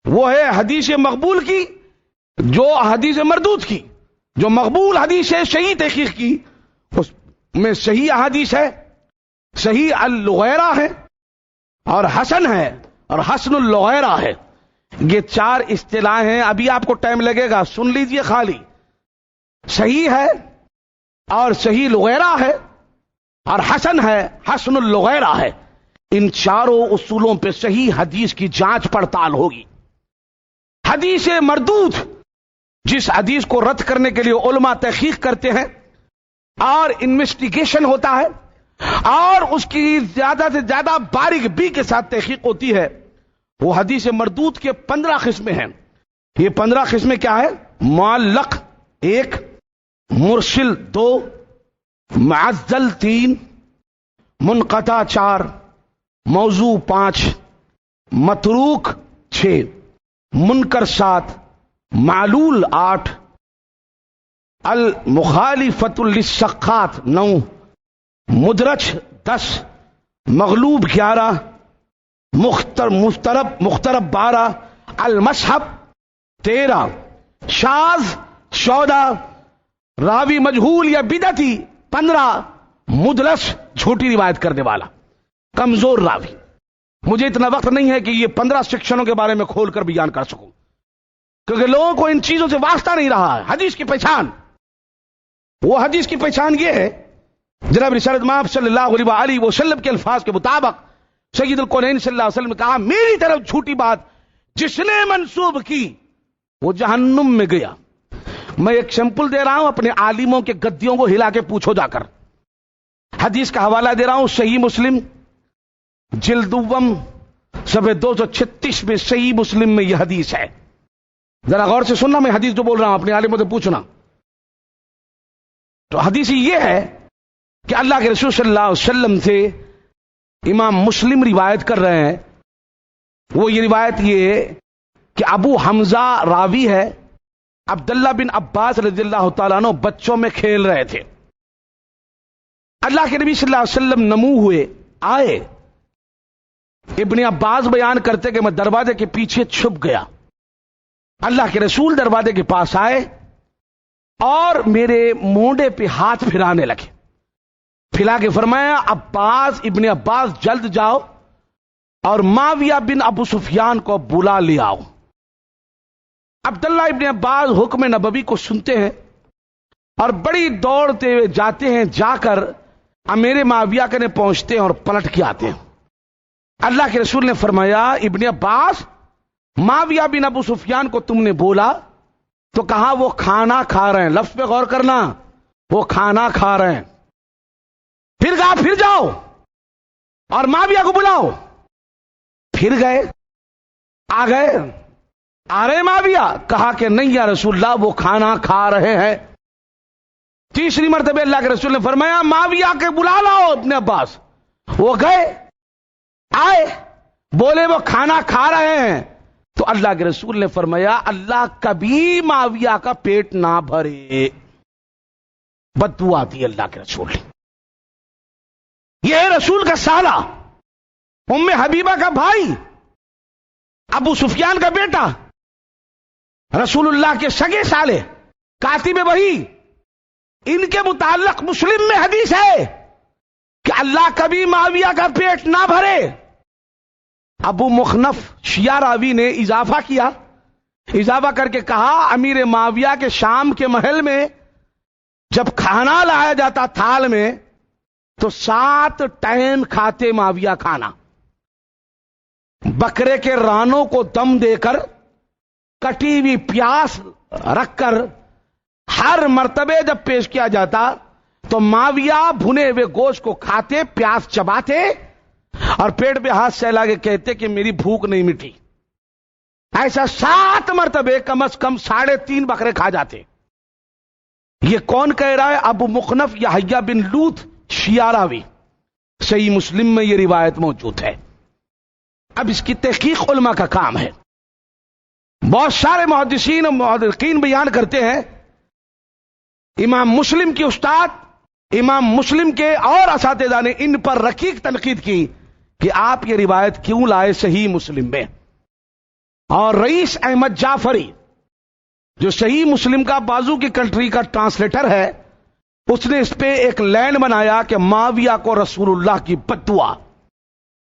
وہ ہے حدیث مقبول کی، جو حدیث مردود کی۔ جو مقبول حدیث ہے صحیح تحقیق کی، اس میں صحیح احادیث ہے، صحیح اللغیرہ ہے، اور حسن ہے، اور حسن اللغیرہ ہے۔ یہ 4 اصطلاح ہیں، ابھی آپ کو ٹائم لگے گا، سن لیجئے خالی۔ صحیح ہے اور صحیح لغیرہ ہے اور حسن ہے، حسن اللغیرہ ہے۔ ان چاروں اصولوں پہ صحیح حدیث کی جانچ پڑتال ہوگی۔ حدیث مردود، جس حدیث کو رد کرنے کے لیے علماء تحقیق کرتے ہیں اور انویسٹیگیشن ہوتا ہے، اور اس کی زیادہ سے زیادہ باریک بی کے ساتھ تحقیق ہوتی ہے، وہ حدیث مردود کے 15 قسمیں ہیں۔ یہ 15 قسمیں کیا ہے؟ معلق 1، مرسل 2، معزل 3، منقطع 4، موضوع 5، متروک 6، منکر 7، معلول 8، المخالفت للثقات 9، مدرج 10، مغلوب 11، مخترب 12، المصحف 13، شاذ 14، راوی مجہول یا بدعتی 15، مدلس جھوٹی روایت کرنے والا، کمزور راوی۔ مجھے اتنا وقت نہیں ہے کہ یہ 15 سیکشنوں کے بارے میں کھول کر بیان کر سکوں، کیونکہ لوگوں کو ان چیزوں سے واسطہ نہیں رہا ہے۔ حدیث کی پہچان، وہ حدیث کی پہچان یہ ہے، جناب رسالت مآب صلی اللہ علیہ وسلم کے الفاظ کے مطابق سید الکونین صلی اللہ علیہ وسلم نے کہا، میری طرف جھوٹی بات جس نے منسوب کی وہ جہنم میں گیا۔ میں ایک سیمپل دے رہا ہوں، اپنے عالموں کے گدیوں کو ہلا کے پوچھو جا کر۔ حدیث کا حوالہ دے رہا ہوں، صحیح مسلم جلد دوم صفحہ 236 میں صحیح مسلم میں یہ حدیث ہے۔ ذرا غور سے سننا، میں حدیث جو بول رہا ہوں اپنے عالموں سے پوچھنا۔ تو حدیث یہ ہے کہ اللہ کے رسول صلی اللہ علیہ وسلم سے امام مسلم روایت کر رہے ہیں۔ وہ یہ روایت یہ کہ ابو حمزہ راوی ہے، عبداللہ بن عباس رضی اللہ تعالیٰ عنہ بچوں میں کھیل رہے تھے. اللہ کے نبی صلی اللہ علیہ وسلم نمو ہوئے, آئے. ابن عباس بیان کرتے کہ میں دروازے کے پیچھے چھپ گیا. اللہ کے رسول دروازے کے پاس آئے اور میرے مونڈے پہ ہاتھ پھرانے لگے. پھلا کے فرمایا, عباس ابن عباس جلد جاؤ اور معاویہ بن ابو سفیان کو بلا لے آؤ. عبداللہ ابن عباس حکم نبوی کو سنتے ہیں اور بڑی دوڑتے ہوئے جاتے ہیں. جا کر امیر معاویہ کے پہنچتے ہیں اور پلٹ کے آتے ہیں. اللہ کے رسول نے فرمایا, ابن عباس معاویہ بن ابو سفیان کو تم نے بولا تو کہا وہ کھانا کھا رہے ہیں. لفظ پہ غور کرنا, وہ کھانا کھا رہے ہیں. پھر کہا پھر جاؤ اور معاویہ کو بلاؤ. پھر گئے, آ گئے, آ رہے معاویہ, کہا کہ نہیں یا رسول اللہ وہ کھانا کھا رہے ہیں. تیسری مرتبہ اللہ کے رسول نے فرمایا معاویہ کے بلا لاؤ ابن عباس. وہ گئے, آئے, بولے وہ کھانا کھا رہے ہیں. تو اللہ کے رسول نے فرمایا اللہ کبھی معاویہ کا پیٹ نہ بھرے. بد دعا دی اللہ کے رسول نے. یہ ہے رسول کا سالہ, ام حبیبہ کا بھائی, ابو سفیان کا بیٹا, رسول اللہ کے سگے سالے, کاتب وحی. ان کے متعلق مسلم میں حدیث ہے کہ اللہ کبھی معاویہ کا پیٹ نہ بھرے. ابو مخنف شیعہ راوی نے اضافہ کیا, اضافہ کر کے کہا امیر معاویہ کے شام کے محل میں جب کھانا لایا جاتا تھال میں تو 7 ٹائم کھاتے معاویہ کھانا. بکرے کے رانوں کو دم دے کر, کٹی ہوئی پیاس رکھ کر, ہر مرتبے جب پیش کیا جاتا تو معاویہ بھنے ہوئے گوشت کو کھاتے, پیاس چباتے اور پیٹ پہ ہاتھ سہلا کے کہتے کہ میری بھوک نہیں مٹی. ایسا 7 مرتبے کم از کم 3.5 بکرے کھا جاتے. یہ کون کہہ رہا ہے؟ ابو مخنف یحییٰ بن لوط شیعہ راوی. صحیح مسلم میں یہ روایت موجود ہے. اب اس کی تحقیق علماء کا کام ہے. بہت سارے محدثین اور محققین بیان کرتے ہیں, امام مسلم کے استاد, امام مسلم کے اور اساتذہ نے ان پر رقیق تنقید کی کہ آپ یہ روایت کیوں لائے صحیح مسلم میں. اور رئیس احمد جعفری جو صحیح مسلم کا بازو کی کنٹری کا ٹرانسلیٹر ہے, اس نے اس پہ ایک لائن بنایا کہ معاویہ کو رسول اللہ کی بد دعا.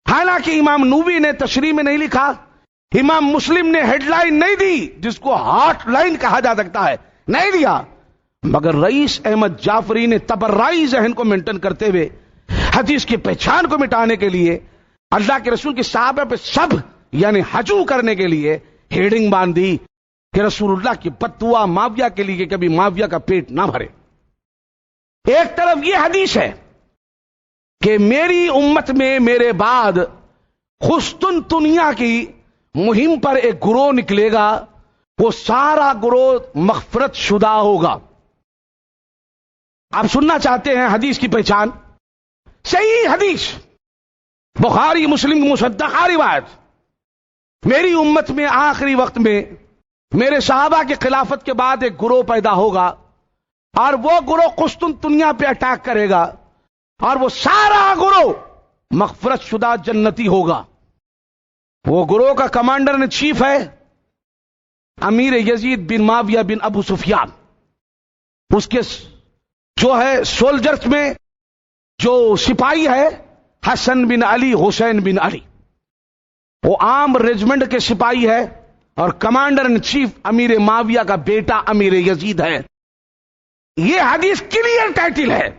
حالانکہ امام نووی نے تشریح میں نہیں لکھا, امام مسلم نے ہیڈ لائن نہیں دی جس کو ہاٹ لائن کہا جا سکتا ہے, نہیں دیا. مگر رئیس احمد جعفری نے تبرائی ذہن کو مینٹین کرتے ہوئے حدیث کی پہچان کو مٹانے کے لیے, اللہ کے رسول کے صحابہ پہ سب یعنی ہجو کرنے کے لیے ہیڈنگ باندھ دی کہ رسول اللہ کی بد دعا معاویہ کے لیے کہ کبھی معاویہ کا پیٹ نہ بھرے. ایک طرف یہ حدیث ہے کہ میری امت میں میرے بعد قسطنطنیہ کی مہم پر ایک گروہ نکلے گا, وہ سارا گروہ مغفرت شدہ ہوگا. آپ سننا چاہتے ہیں حدیث کی پہچان؟ صحیح حدیث, بخاری مسلم کی مصدقہ روایت. میری امت میں آخری وقت میں میرے صحابہ کی خلافت کے بعد ایک گروہ پیدا ہوگا اور وہ گروہ قسطنطنیہ پہ اٹیک کرے گا اور وہ سارا گروہ مغفرت شدہ جنتی ہوگا. وہ گروہ کا کمانڈر ان چیف ہے امیر یزید بن معاویہ بن ابو سفیان. اس کے جو ہے سولجرز میں جو سپاہی ہے حسن بن علی, حسین بن علی. وہ عام ریجمنٹ کے سپاہی ہے اور کمانڈر ان چیف امیر معاویہ کا بیٹا امیر یزید ہے. یہ حدیث کلیئر ٹائٹل ہے.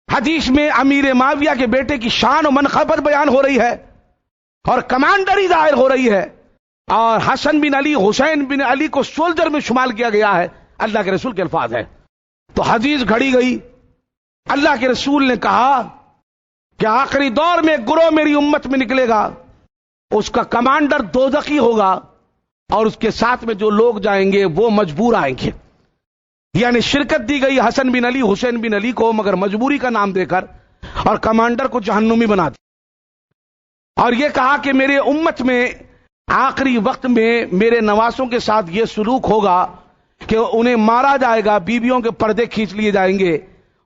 حدیث میں امیر معاویہ کے بیٹے کی شان و منقبت بیان ہو رہی ہے اور کمانڈری ظاہر ہو رہی ہے, اور حسن بن علی, حسین بن علی کو سولجر میں شمال کیا گیا ہے. اللہ کے رسول کے الفاظ ہے. تو حدیث گھڑی گئی. اللہ کے رسول نے کہا کہ آخری دور میں ایک گروہ میری امت میں نکلے گا, اس کا کمانڈر دوزخی ہوگا اور اس کے ساتھ میں جو لوگ جائیں گے وہ مجبور آئیں گے. یعنی شرکت دی گئی حسن بن علی, حسین بن علی کو, مگر مجبوری کا نام دے کر, اور کمانڈر کو جہنمی بنا دیا. اور یہ کہا کہ میرے امت میں آخری وقت میں میرے نواسوں کے ساتھ یہ سلوک ہوگا کہ انہیں مارا جائے گا، بیویوں کے پردے کھینچ لیے جائیں گے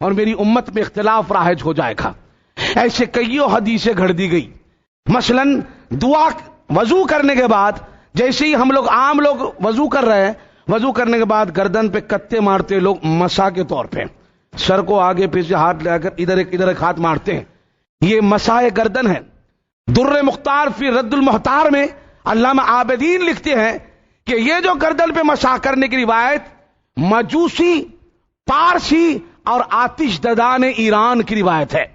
اور میری امت میں اختلاف رائج ہو جائے گا. ایسے کئیوں حدیثیں گھڑ دی گئی. مثلا دعا وضو کرنے کے بعد، جیسے ہی ہم لوگ عام لوگ وضو کر رہے ہیں، وضو کرنے کے بعد گردن پہ کتے مارتے لوگ مسا کے طور پہ، سر کو آگے پیچھے ہاتھ لے کر ادھر ایک ہاتھ مارتے ہیں، یہ مسا گردن ہے. در مختار فی رد المحتار میں علامہ عابدین لکھتے ہیں کہ یہ جو گردن پہ مسا کرنے کی روایت مجوسی، پارسی اور آتش ددان ایران کی روایت ہے،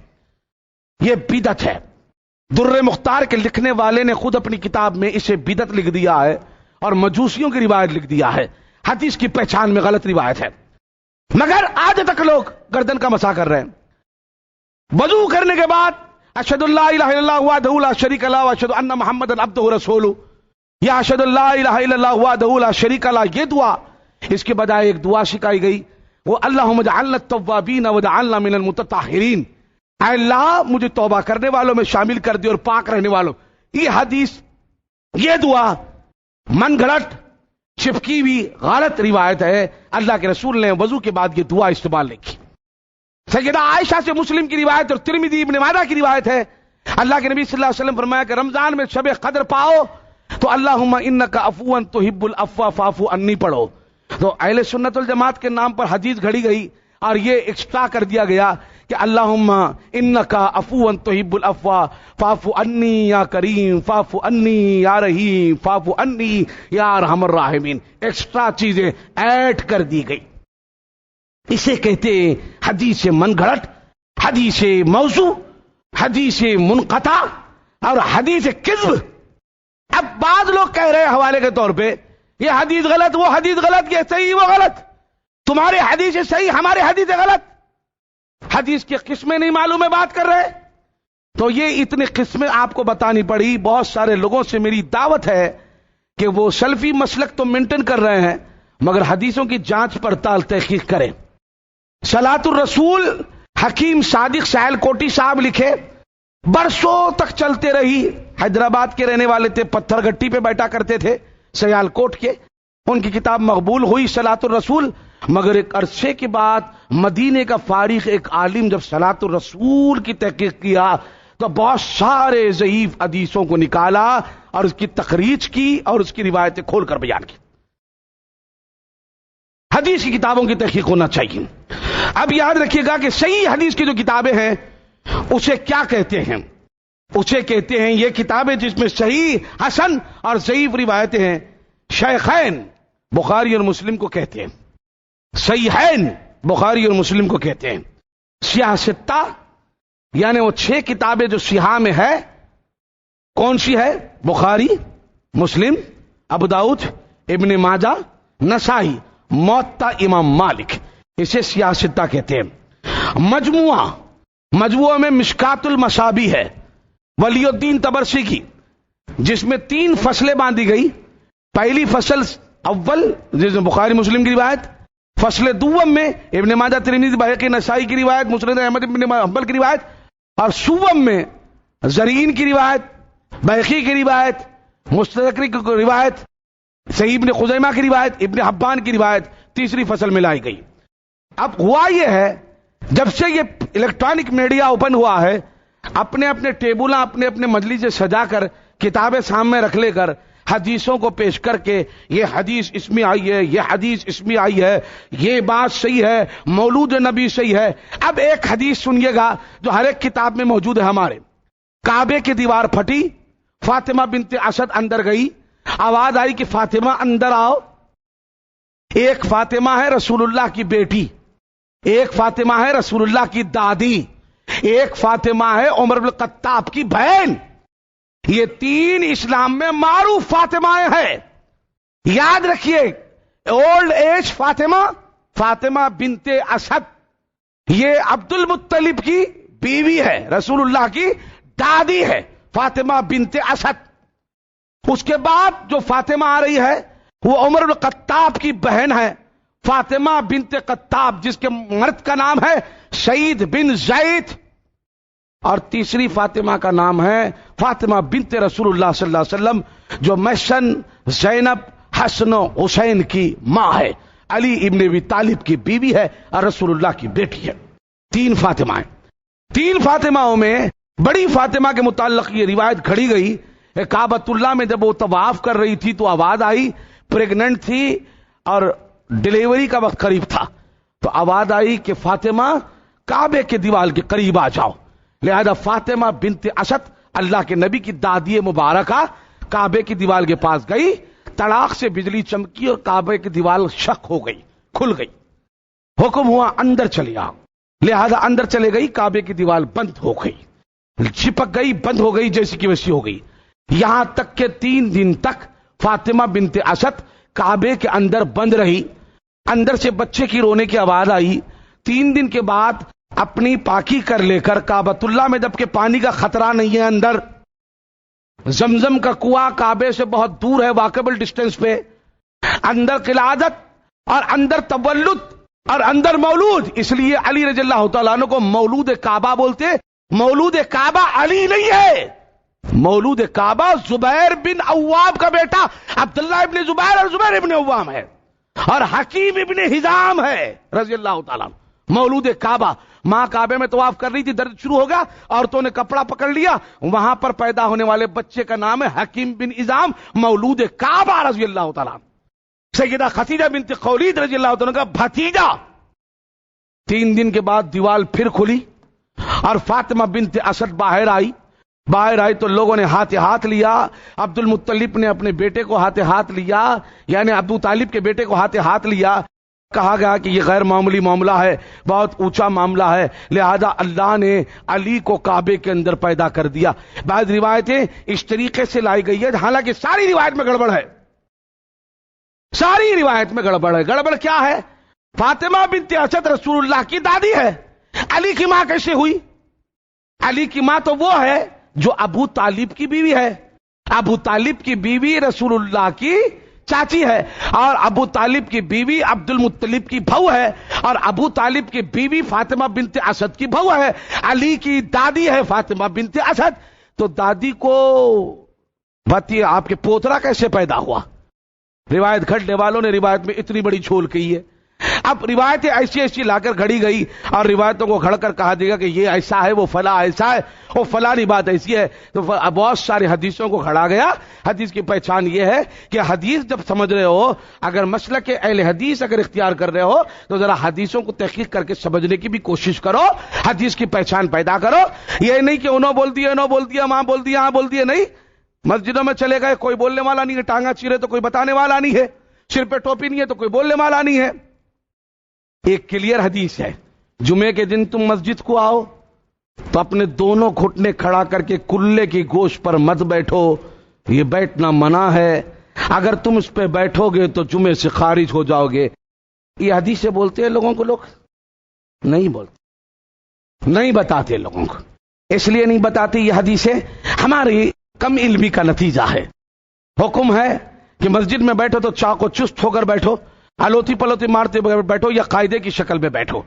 یہ بدعت ہے. در مختار کے لکھنے والے نے خود اپنی کتاب میں اسے بدعت لکھ دیا ہے اور مجوسیوں کی روایت لکھ دیا ہے. حدیث کی پہچان میں غلط روایت ہے، مگر آج تک لوگ گردن کا مسا کر رہے ہیں. وضو کرنے کے بعد اشہد اللہ الہ الا اللہ وحدہ لا شریک لہ واشہد ان محمدا عبدہ ورسولہ، یا اشہد اللہ الہ الا اللہ وحدہ لا شریک لہ، یہ دعا اس کے بجائے ایک دعا سکھائی گئی، وہ اللہم اجعلنا التوابین واجعلنا من المتطہرین، اے اللہ مجھے توبہ کرنے والوں میں شامل کر دے اور پاک رہنے والوں. یہ حدیث، یہ دعا من گھڑت چپکی ہوئی غلط روایت ہے. اللہ کے رسول نے وضو کے بعد یہ دعا استعمال نہیں کی. سیدہ عائشہ سے مسلم کی روایت اور ترمذی ابن ماجہ کی روایت ہے، اللہ کے نبی صلی اللہ علیہ وسلم فرمایا کہ رمضان میں شب قدر پاؤ تو اللہم انک عفو تحب العفو فاعف عنی پڑھو. تو اہل سنت والجماعت کے نام پر حدیث گھڑی گئی اور یہ ایکسٹرا کر دیا گیا کہ اللہم انک عفو تحب العفو فاعف عنی یا کریم، فاعف عنی یا رحیم، فاعف عنی یا ارحم الراحمین. ایکسٹرا چیزیں ایڈ کر دی گئی. اسے کہتے ہیں حدیث من گھڑت، حدیث موضوع، حدیث منقطع اور حدیث کذب. اب بعض لوگ کہہ رہے ہیں حوالے کے طور پہ یہ حدیث غلط، وہ حدیث غلط، یہ صحیح وہ غلط، تمہارے حدیث صحیح ہمارے حدیث غلط. حدیث کی قسمیں نہیں معلوم ہے بات کر رہے. تو یہ اتنے قسمیں آپ کو بتانی پڑی. بہت سارے لوگوں سے میری دعوت ہے کہ وہ سلفی مسلک تو مینٹین کر رہے ہیں مگر حدیثوں کی جانچ پڑتال تحقیق کریں. صلاۃ الرسول حکیم صادق سہیل کوٹی صاحب لکھے، برسوں تک چلتے رہی. حیدرآباد کے رہنے والے تھے، پتھر گھٹی پہ بیٹھا کرتے تھے سیال کوٹ کے. ان کی کتاب مقبول ہوئی صلاۃ الرسول، مگر ایک عرصے کے بعد مدینے کا فارغ ایک عالم جب صلاۃ الرسول کی تحقیق کیا تو بہت سارے ضعیف حدیثوں کو نکالا اور اس کی تخریج کی اور اس کی روایتیں کھول کر بیان کی. حدیث کی کتابوں کی تحقیق ہونا چاہیے. اب یاد رکھیے گا کہ صحیح حدیث کی جو کتابیں ہیں اسے کیا کہتے ہیں؟ اسے کہتے ہیں یہ کتابیں جس میں صحیح، حسن اور ضعیف روایتیں ہیں. شیخین بخاری اور مسلم کو کہتے ہیں، صحیحین بخاری اور مسلم کو کہتے ہیں. سیاہ ستہ یعنی وہ 6 کتابیں جو سیاہ میں ہے، کون سی ہے؟ بخاری، مسلم، ابو داؤد، ابن ماجہ، نسائی، موطا امام مالک، اسے سیاہ ستہ کہتے ہیں. مجموعہ میں مشکات المصابیح ہے ولی الدین طبرسی کی، جس میں 3 فصلیں باندھی گئی. پہلی فصل اول جس میں بخاری مسلم کی روایت، فصل دوم میں ابن ماجہ، ترمذی، بہقی، نسائی کی روایت، مسند احمد بن حنبل کی روایت، اور سوم میں زرین کی روایت، بہقی کی روایت، مستدرک کی روایت، صحیح ابن خزیمہ کی روایت، ابن حبان کی روایت. تیسری فصل میں لائی گئی. اب ہوا یہ ہے جب سے یہ الیکٹرانک میڈیا اوپن ہوا ہے، اپنے اپنے ٹیبل اپنے اپنے مجلس سے سجا کر کتابیں سامنے رکھ لے کر حدیثوں کو پیش کر کے یہ حدیث اس میں آئی ہے، یہ حدیث اس میں آئی ہے، یہ بات صحیح ہے، مولود نبی صحیح ہے. اب ایک حدیث سنیے گا جو ہر ایک کتاب میں موجود ہے ہمارے. کعبے کی دیوار پھٹی، فاطمہ بنت اسد اندر گئی، آواز آئی کہ فاطمہ اندر آؤ. ایک فاطمہ ہے رسول اللہ کی بیٹی، ایک فاطمہ ہے رسول اللہ کی دادی، ایک فاطمہ ہے عمر بن الخطاب کی بہن. یہ 3 اسلام میں معروف فاطمہ ہیں. یاد رکھیے، اولڈ ایج فاطمہ، فاطمہ بنت اسد یہ عبد المطلب کی بیوی ہے، رسول اللہ کی دادی ہے فاطمہ بنت اسد. اس کے بعد جو فاطمہ آ رہی ہے وہ عمر بن الخطاب کی بہن ہے، فاطمہ بنت خطاب، جس کے مرد کا نام ہے سعید بن زید، اور تیسری فاطمہ کا نام ہے فاطمہ بنت رسول اللہ صلی اللہ علیہ وسلم، جو محسن، زینب، حسن و حسین کی ماں ہے. علی ابن ابی طالب کی بیوی ہے اور رسول اللہ کی بیٹی ہے. 3 فاطمہ. 3 فاطمہوں میں بڑی فاطمہ کے متعلق یہ روایت کھڑی گئی. کعبۃ اللہ میں جب وہ طواف کر رہی تھی تو آواز آئی، پریگننٹ تھی اور ڈیلیوری کا وقت قریب تھا، تو آواز آئی کہ فاطمہ کعبے کے دیوال کے قریب آ جاؤ. لہذا فاطمہ بنت اسد اللہ کے نبی کی دادی مبارکہ کعبے کی دیوال کے پاس گئی، تڑاک سے بجلی چمکی اور کعبے کی دیوال شق ہو گئی، کھل گئی. حکم ہوا اندر چلی آؤ. لہذا اندر چلے گئی، کعبے کی دیوال بند ہو گئی، چپک گئی، بند ہو گئی، جیسی کی ویسی ہو گئی. یہاں تک کہ 3 دن تک فاطمہ بنت اسد کعبے کے اندر بند رہی. اندر سے بچے کی رونے کی آواز آئی. 3 دن کے بعد اپنی پاکی کر لے کر کعبۃ اللہ میں، جبکہ پانی کا خطرہ نہیں ہے، اندر زمزم کا کنواں کعبے سے بہت دور ہے، واقعبل ڈسٹینس پہ، اندر قلادت اور اندر تولد اور اندر مولود، اس لیے علی رضی اللہ تعالیٰ عنہ کو مولود کعبہ بولتے. مولود کعبہ علی نہیں ہے، مولود کعبہ زبیر بن عوام کا بیٹا عبداللہ ابن زبیر اور زبیر ابن عوام ہے اور حکیم ابن حزام ہے رضی اللہ تعالیٰ. مولود کعبہ، ماں کعبے میں طواف کر رہی تھی، درد شروع ہو گیا، عورتوں نے کپڑا پکڑ لیا، وہاں پر پیدا ہونے والے بچے کا نام ہے حکیم بن حزام، مولود کعبہ رضی اللہ تعالیٰ. سیدہ خدیجہ بنت خویلد رضی اللہ تعالیٰ کا بھتیجا. 3 دن کے بعد دیوال پھر کھلی اور فاطمہ بنت اسد باہر آئی. باہر آئی تو لوگوں نے ہاتھ لیا. عبد المطلب نے اپنے بیٹے کو ہاتھ لیا، یعنی ابو طالب کے بیٹے کو ہاتھ لیا. کہا گیا کہ یہ غیر معمولی معاملہ ہے، بہت اونچا معاملہ ہے، لہذا اللہ نے علی کو کعبے کے اندر پیدا کر دیا. بعض روایتیں اس طریقے سے لائی گئی ہے، حالانکہ ساری روایت میں گڑبڑ ہے. ساری روایت میں گڑبڑ ہے. گڑبڑ کیا ہے؟ فاطمہ بنت اسد رسول اللہ کی دادی ہے، علی کی ماں کیسے ہوئی؟ علی کی ماں تو وہ ہے جو ابو طالب کی بیوی ہے. ابو طالب کی بیوی رسول اللہ کی چاچی ہے اور ابو طالب کی بیوی عبد المطلب کی بہو ہے اور ابو طالب کی بیوی فاطمہ بنت اسد کی بہو ہے. علی کی دادی ہے فاطمہ بنت اسد. تو دادی کو بتائیے آپ کے پوترا کیسے پیدا ہوا؟ روایت گھڑنے والوں نے روایت میں اتنی بڑی جھول کی ہے. اب روایتیں ایسی لا کر گھڑی گئی اور روایتوں کو گھڑ کر کہا دے گا کہ یہ ایسا ہے، وہ فلاں ایسا ہے، وہ فلانی بات ایسی ہے. تو بہت سارے حدیثوں کو گھڑا گیا. حدیث کی پہچان یہ ہے کہ حدیث جب سمجھ رہے ہو، اگر مسلک اہل حدیث اگر اختیار کر رہے ہو تو ذرا حدیثوں کو تحقیق کر کے سمجھنے کی بھی کوشش کرو، حدیث کی پہچان پیدا کرو. یہ نہیں کہ انہوں بول دیا ماں بول دیا ہاں بول دیا. نہیں، مسجدوں میں چلے گئے، کوئی بولنے والا نہیں ہے، ٹانگا چیرے تو کوئی بتانے والا نہیں ہے، سر پہ ٹوپی نہیں ہے تو کوئی بولنے والا نہیں ہے. ایک کلیئر حدیث ہے، جمعے کے دن تم مسجد کو آؤ تو اپنے دونوں گھٹنے کھڑا کر کے کلے کی گوشت پر مت بیٹھو، یہ بیٹھنا منع ہے. اگر تم اس پہ بیٹھو گے تو جمعے سے خارج ہو جاؤ گے. یہ حدیث سے بولتے ہیں لوگوں کو، لوگ نہیں بولتے، نہیں بتاتے لوگوں کو. اس لیے نہیں بتاتے یہ حدیثیں ہماری کم علمی کا نتیجہ ہے. حکم ہے کہ مسجد میں بیٹھو تو چاقو چست ہو کر بیٹھو، الوتی پلوتی مارتے بیٹھو یا قاعدے کی شکل میں بیٹھو،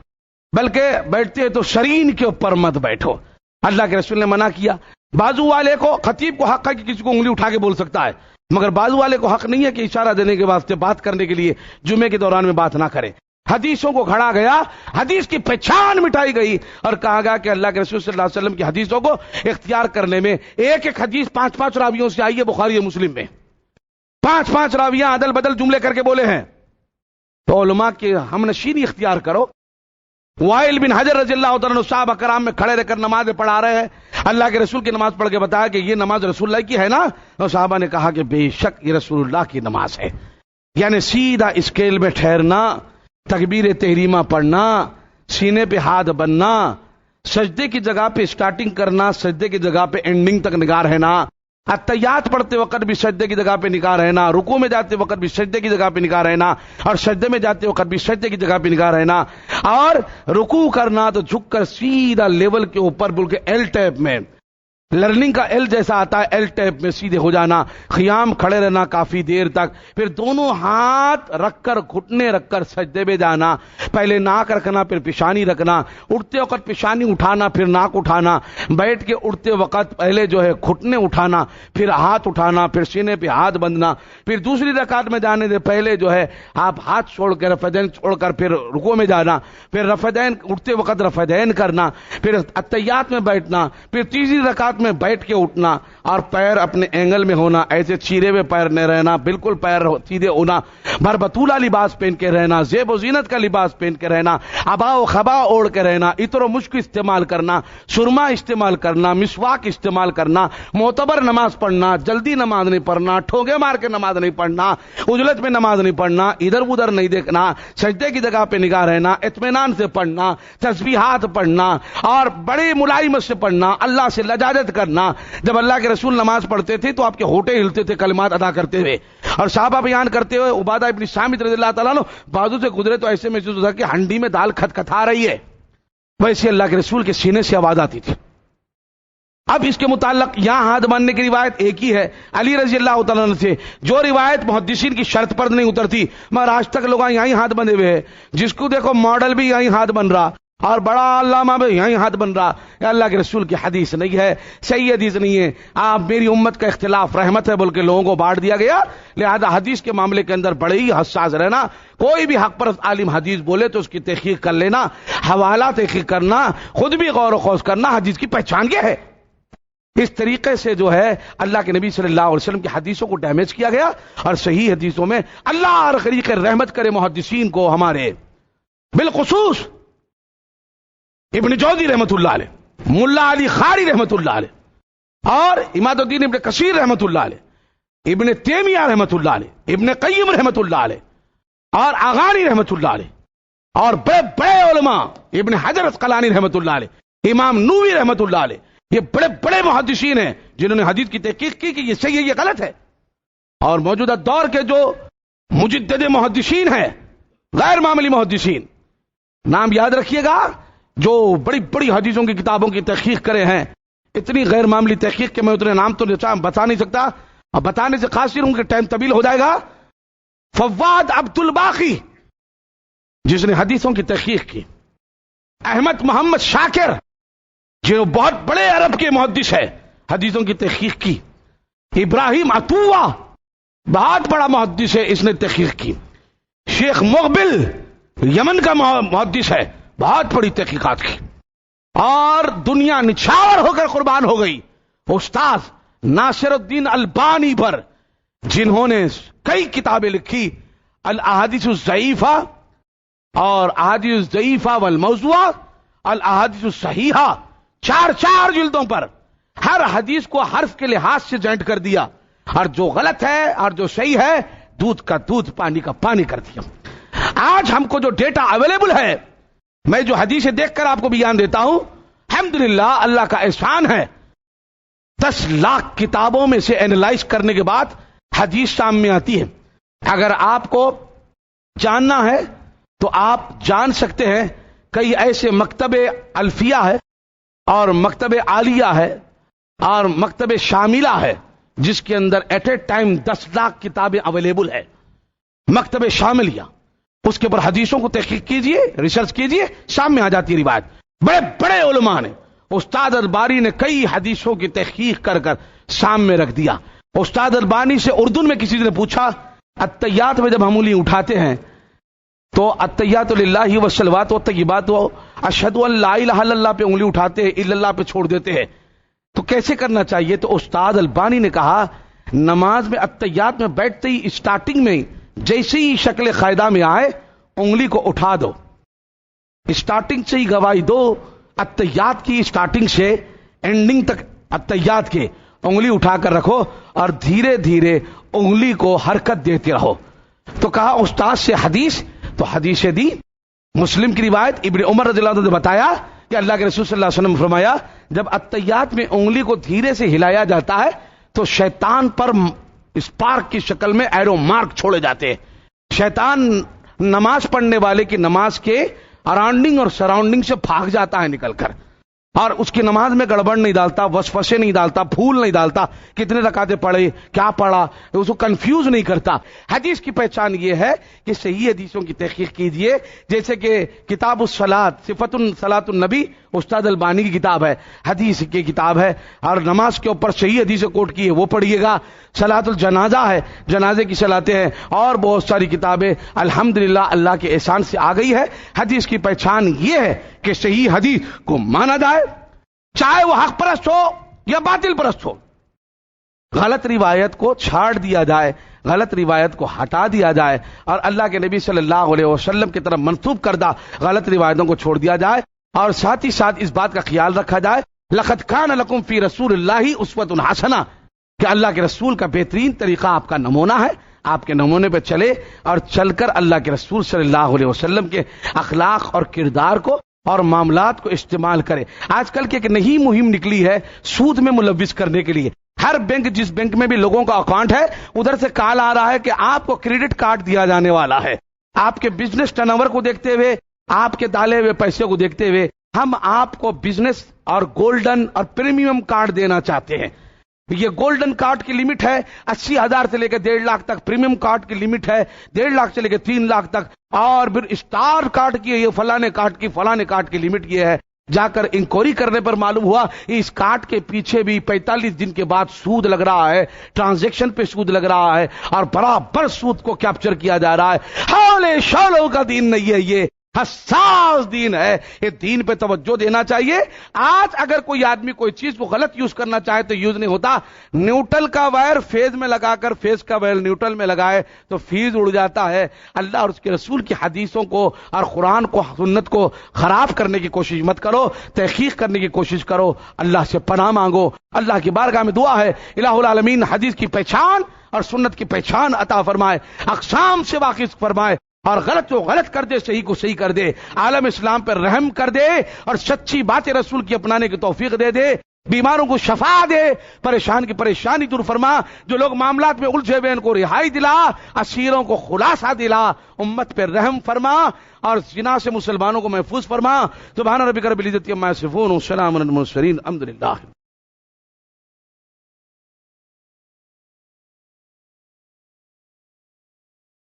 بلکہ بیٹھتے تو شرین کے اوپر مت بیٹھو. اللہ کے رسول نے منع کیا. بازو والے کو، خطیب کو حق ہے کہ کسی کو انگلی اٹھا کے بول سکتا ہے، مگر بازو والے کو حق نہیں ہے کہ اشارہ دینے کے واسطے بات کرنے کے لیے جمعے کے دوران میں بات نہ کرے. حدیثوں کو گھڑا گیا، حدیث کی پہچان مٹائی گئی اور کہا گیا کہ اللہ کے رسول صلی اللہ علیہ وسلم کی حدیثوں کو اختیار کرنے میں ایک حدیث 5 راویوں سے آئی ہے. بخاری اور مسلم میں 5 راویاں عدل بدل جملے کر کے بولے ہیں. تو علماء کے ہم نشینی اختیار کرو. وائل بن حجر رضی اللہ تعالیٰ عنہ صحابہ کرام میں کھڑے رہ کر نماز پڑھا رہے ہیں. اللہ کے رسول کی نماز پڑھ کے بتایا کہ یہ نماز رسول اللہ کی ہے نا؟ تو صحابہ نے کہا کہ بے شک یہ رسول اللہ کی نماز ہے. یعنی سیدھا اسکیل میں ٹھہرنا، تکبیر تحریمہ پڑھنا، سینے پہ ہاتھ بننا، سجدے کی جگہ پہ سٹارٹنگ کرنا، سجدے کی جگہ پہ اینڈنگ تک نگاہ رہنا، اتحیات پڑھتے وقت بھی سجدے کی جگہ پہ نگاہ رہنا، رکوع میں جاتے وقت بھی سجدے کی جگہ پہ نگاہ رہنا، اور سجدے میں جاتے وقت بھی سجدے کی جگہ پہ نگاہ رہنا، اور رکوع کرنا تو جھک کر سیدھا لیول کے اوپر بلکہ ایل ٹیپ میں لرننگ کا ایل جیسا آتا ہے، ایل ٹیپ میں سیدھے ہو جانا، قیام کھڑے رہنا کافی دیر تک، پھر دونوں ہاتھ رکھ کر گھٹنے رکھ کر سجدے میں جانا، پہلے ناک رکھنا پھر پیشانی رکھنا، اٹھتے وقت پیشانی اٹھانا پھر ناک اٹھانا، بیٹھ کے اٹھتے وقت پہلے جو ہے گھٹنے اٹھانا پھر ہاتھ اٹھانا، پھر سینے پہ ہاتھ بندھنا، پھر دوسری رکعت میں جانے سے پہلے جو ہے آپ ہاتھ چھوڑ کے رفعین چھوڑ کر پھر رکوع میں جانا، پھر رفعین اٹھتے وقت رفعین کرنا، پھر اتحیات میں بیٹھنا، پھر تیسری رکعت میں بیٹھ کے اٹھنا اور پیر اپنے اینگل میں ہونا، ایسے چیرے ہوئے پیر نہ رہنا، بالکل پیر سیدھے ہونا، بھربطولہ لباس پہن کے رہنا، زیب و زینت کا لباس پہن کے رہنا، عبا و خبا اوڑھ کے رہنا، عطر و مشک استعمال کرنا، سرما استعمال کرنا، مسواک استعمال کرنا، معتبر نماز پڑھنا، جلدی نماز نہیں پڑھنا، ٹھوگے مار کے نماز نہیں پڑھنا، عجلت میں نماز نہیں پڑھنا، ادھر ادھر نہیں دیکھنا، سجدے کی جگہ پہ نگاہ رہنا، اطمینان سے پڑھنا، تسبیحات پڑھنا اور بڑی ملائمت سے پڑھنا، اللہ سے لجاجت کرنا۔ جب اللہ کے رسول نماز پڑھتے تھے تو آپ کے ہونٹے ہلتے تھے کلمات ادا کرتے ہوئے، اور صحابہ بیان کرتے ہوئے عبادہ ابن صامت رضی اللہ تعالیٰ عنہ بازو سے گزرے تو ایسے محسوس ہوتا کہ ہنڈی میں دال کھٹکھٹا رہی ہے، ویسے اللہ کے رسول کے سینے سے آواز آتی تھی۔ اب اس کے متعلق یہاں ہاتھ باندھنے کی روایت ایک ہی ہے علی رضی اللہ تعالیٰ عنہ سے، جو روایت محدثین کی شرط پر نہیں اترتی، مگر آج تک لوگ یہیں ہاتھ بندھے ہوئے ہیں، جس کو دیکھو ماڈل بھی یہیں ہاتھ بن رہا اور بڑا علامہ بھی یہیں ہاتھ بن رہا۔ یہ اللہ کے رسول کی حدیث نہیں ہے، صحیح حدیث نہیں ہے۔ آپ میری امت کا اختلاف رحمت ہے بول کے لوگوں کو بانٹ دیا گیا، لہذا حدیث کے معاملے کے اندر بڑے ہی حساس رہنا۔ کوئی بھی حق پرست عالم حدیث بولے تو اس کی تحقیق کر لینا، حوالہ تحقیق کرنا، خود بھی غور و خوض کرنا، حدیث کی پہچان کیا ہے۔ اس طریقے سے جو ہے اللہ کے نبی صلی اللہ علیہ وسلم کی حدیثوں کو ڈیمیج کیا گیا، اور صحیح حدیثوں میں اللہ ہر طریق رحمت کرے محدثین کو، ہمارے بالخصوص ابن جوزی رحمت اللہ علیہ، ملا علی خاری رحمت اللہ علیہ، اور اماد الدین ابن کثیر رحمت اللہ علیہ، ابن تیمیہ رحمت اللہ علیہ، ابن قیم رحمت اللہ علیہ، اور اغانی رحمت اللہ علیہ، اور بڑے بڑے علماء ابن حجر عسقلانی رحمت اللہ علیہ، امام نووی رحمت اللہ علیہ، یہ بڑے بڑے محدثین ہیں جنہوں نے حدیث کی تحقیق کی کہ یہ صحیح ہے یہ غلط ہے۔ اور موجودہ دور کے جو مجدد محدثین ہیں، غیر معمولی محدثین، نام یاد رکھیے گا، جو بڑی بڑی حدیثوں کی کتابوں کی تحقیق کرے ہیں، اتنی غیر معمولی تحقیق کے میں اتنے نام تو بتا نہیں سکتا، اور بتانے سے خاص ہوں کہ ٹائم طویل ہو جائے گا۔ فواد عبد الباقی جس نے حدیثوں کی تحقیق کی، احمد محمد شاکر جو بہت بڑے عرب کے محدث ہے، حدیثوں کی تحقیق کی، ابراہیم عطوہ بہت بڑا محدث ہے، اس نے تحقیق کی، شیخ مقبل یمن کا محدث ہے، بہت بڑی تحقیقات کی، اور دنیا نچھاور ہو کر قربان ہو گئی استاد ناصر الدین البانی پر، جنہوں نے کئی کتابیں لکھی، الاحادیث الضعیفہ اور احادیث الضعیفہ والموضوعہ، الاحادیث الصحیحہ، چار جلدوں پر ہر حدیث کو حرف کے لحاظ سے جوائنٹ کر دیا، اور جو غلط ہے اور جو صحیح ہے دودھ کا دودھ پانی کا پانی کر دیا۔ آج ہم کو جو ڈیٹا اویلیبل ہے، میں جو حدیثیں دیکھ کر آپ کو بیان دیتا ہوں، الحمدللہ اللہ کا احسان ہے، 10 لاکھ کتابوں میں سے اینالائز کرنے کے بعد حدیث سامنے آتی ہے۔ اگر آپ کو جاننا ہے تو آپ جان سکتے ہیں، کئی ایسے مکتب الفیہ ہے اور مکتب عالیہ ہے اور مکتب شاملہ ہے جس کے اندر ایٹ اے ٹائم 10 لاکھ کتابیں اویلیبل ہے۔ مکتب شاملیہ، اس کے اوپر حدیثوں کو تحقیق کیجئے، ریسرچ کیجئے، سامنے آ جاتی ہے روایت۔ بڑے بڑے علماء نے، استاد البانی نے کئی حدیثوں کی تحقیق کر کر سامنے رکھ دیا۔ استاد البانی سے اردن میں کسی نے پوچھا، التحیات میں جب ہم انگلی اٹھاتے ہیں تو التحیات للہ والصلوات والطیبات و اشہد ان لا الہ الا اللہ پہ انگلی اٹھاتے ہیں، الا اللہ پہ چھوڑ دیتے ہیں، تو کیسے کرنا چاہیے؟ تو استاد البانی نے کہا، نماز میں التحیات میں بیٹھتے ہی اسٹارٹنگ میں جیسے ہی شکل قاعدہ میں آئے انگلی کو اٹھا دو، اسٹارٹنگ سے ہی گواہی دو، التحیات کی اسٹارٹنگ سے اینڈنگ تک التحیات کے انگلی اٹھا کر رکھو اور دھیرے دھیرے انگلی کو حرکت دیتے رہو۔ تو کہا استاد سے حدیث، تو حدیث دی مسلم کی روایت، ابن عمر رضی اللہ عنہ نے بتایا کہ اللہ کے رسول صلی اللہ علیہ وسلم نے فرمایا، جب التحیات میں انگلی کو دھیرے سے ہلایا جاتا ہے تو شیطان پر اسپارک کی شکل میں ایرو مارک چھوڑے جاتے ہیں۔ شیطان نماز پڑھنے والے کی نماز کے اراؤنڈنگ اور سراؤنڈنگ سے بھاگ جاتا ہے نکل کر، اور اس کی نماز میں گڑبڑ نہیں ڈالتا، وسوسے نہیں ڈالتا، پھول نہیں ڈالتا، کتنے رکعتیں پڑھے، کیا پڑھا، اس کو کنفیوز نہیں کرتا۔ حدیث کی پہچان یہ ہے کہ صحیح حدیثوں کی تحقیق کیجئے، جیسے کہ کتاب الصلاۃ، صفۃ صلاۃ النبی، استاد البانی کی کتاب ہے، حدیث کی کتاب ہے، اور نماز کے اوپر صحیح حدیث کوٹ کی ہے وہ پڑھیے گا۔ صلاۃ الجنازہ ہے، جنازے کی صلاتیں ہیں، اور بہت ساری کتابیں الحمدللہ اللہ کے احسان سے آ گئی ہے۔ حدیث کی پہچان یہ ہے کہ صحیح حدیث کو مانا جائے، چاہے وہ حق پرست ہو یا باطل پرست ہو۔ غلط روایت کو چھاڑ دیا جائے، غلط روایت کو ہٹا دیا جائے، اور اللہ کے نبی صلی اللہ علیہ وسلم کی طرف منسوب کردہ غلط روایتوں کو چھوڑ دیا جائے، اور ساتھ ہی ساتھ اس بات کا خیال رکھا جائے لقد کان لکم فی رسول اللہ اسوۃ حسنہ، کہ اللہ کے رسول کا بہترین طریقہ آپ کا نمونہ ہے، آپ کے نمونے پہ چلے اور چل کر اللہ کے رسول صلی اللہ علیہ وسلم کے اخلاق اور کردار کو اور معاملات کو استعمال کرے۔ آج کل کی ایک نئی مہم نکلی ہے سود میں ملوث کرنے کے لیے۔ ہر بینک، جس بینک میں بھی لوگوں کا اکاؤنٹ ہے، ادھر سے کال آ رہا ہے کہ آپ کو کریڈٹ کارڈ دیا جانے والا ہے۔ آپ کے بزنس ٹرن اوور کو دیکھتے ہوئے، آپ کے ڈالے ہوئے پیسے کو دیکھتے ہوئے، ہم آپ کو بزنس اور گولڈن اور پریمیم کارڈ دینا چاہتے ہیں۔ یہ گولڈن کارڈ کی لمٹ ہے 80,000 سے لے کے 1.5 لاکھ تک، پریمیم کارڈ کی لمٹ ہے 1.5 لاکھ سے لے کے 3 لاکھ تک، اور پھر اسٹار کارڈ کی یہ فلانے کارڈ کی لمٹ یہ ہے۔ جا کر انکوائری کرنے پر معلوم ہوا اس کارڈ کے پیچھے بھی 45 دن کے بعد سود لگ رہا ہے، ٹرانزیکشن پہ سود لگ رہا ہے، اور برابر سود کو کیپچر کیا جا رہا ہے۔ حول شولوں کا دین نہیں ہے، یہ حساس دین ہے، یہ دین پہ توجہ دینا چاہیے۔ آج اگر کوئی آدمی کوئی چیز کو غلط یوز کرنا چاہے تو یوز نہیں ہوتا۔ نیوٹرل کا وائر فیز میں لگا کر فیز کا وائر نیوٹرل میں لگائے تو فیز اڑ جاتا ہے۔ اللہ اور اس کے رسول کی حدیثوں کو اور قرآن کو، سنت کو خراب کرنے کی کوشش مت کرو، تحقیق کرنے کی کوشش کرو، اللہ سے پناہ مانگو۔ اللہ کی بارگاہ میں دعا ہے الہ العالمین حدیث کی پہچان اور سنت کی پہچان عطا فرمائے، اقسام سے واقف فرمائے، اور غلط کو غلط کر دے، صحیح کو صحیح کر دے، عالم اسلام پر رحم کر دے، اور سچی باتیں رسول کی اپنانے کی توفیق دے دے، بیماروں کو شفا دے، پریشان کی پریشانی دور فرما، جو لوگ معاملات میں الجھے ہوئے ان کو رہائی دلا، اسیروں کو خلاصہ دلا، امت پہ رحم فرما، اور زنا سے مسلمانوں کو محفوظ فرما۔ سبحان ربک رب العزت عما یصفون، وسلام علی المرسلین، الحمدللہ۔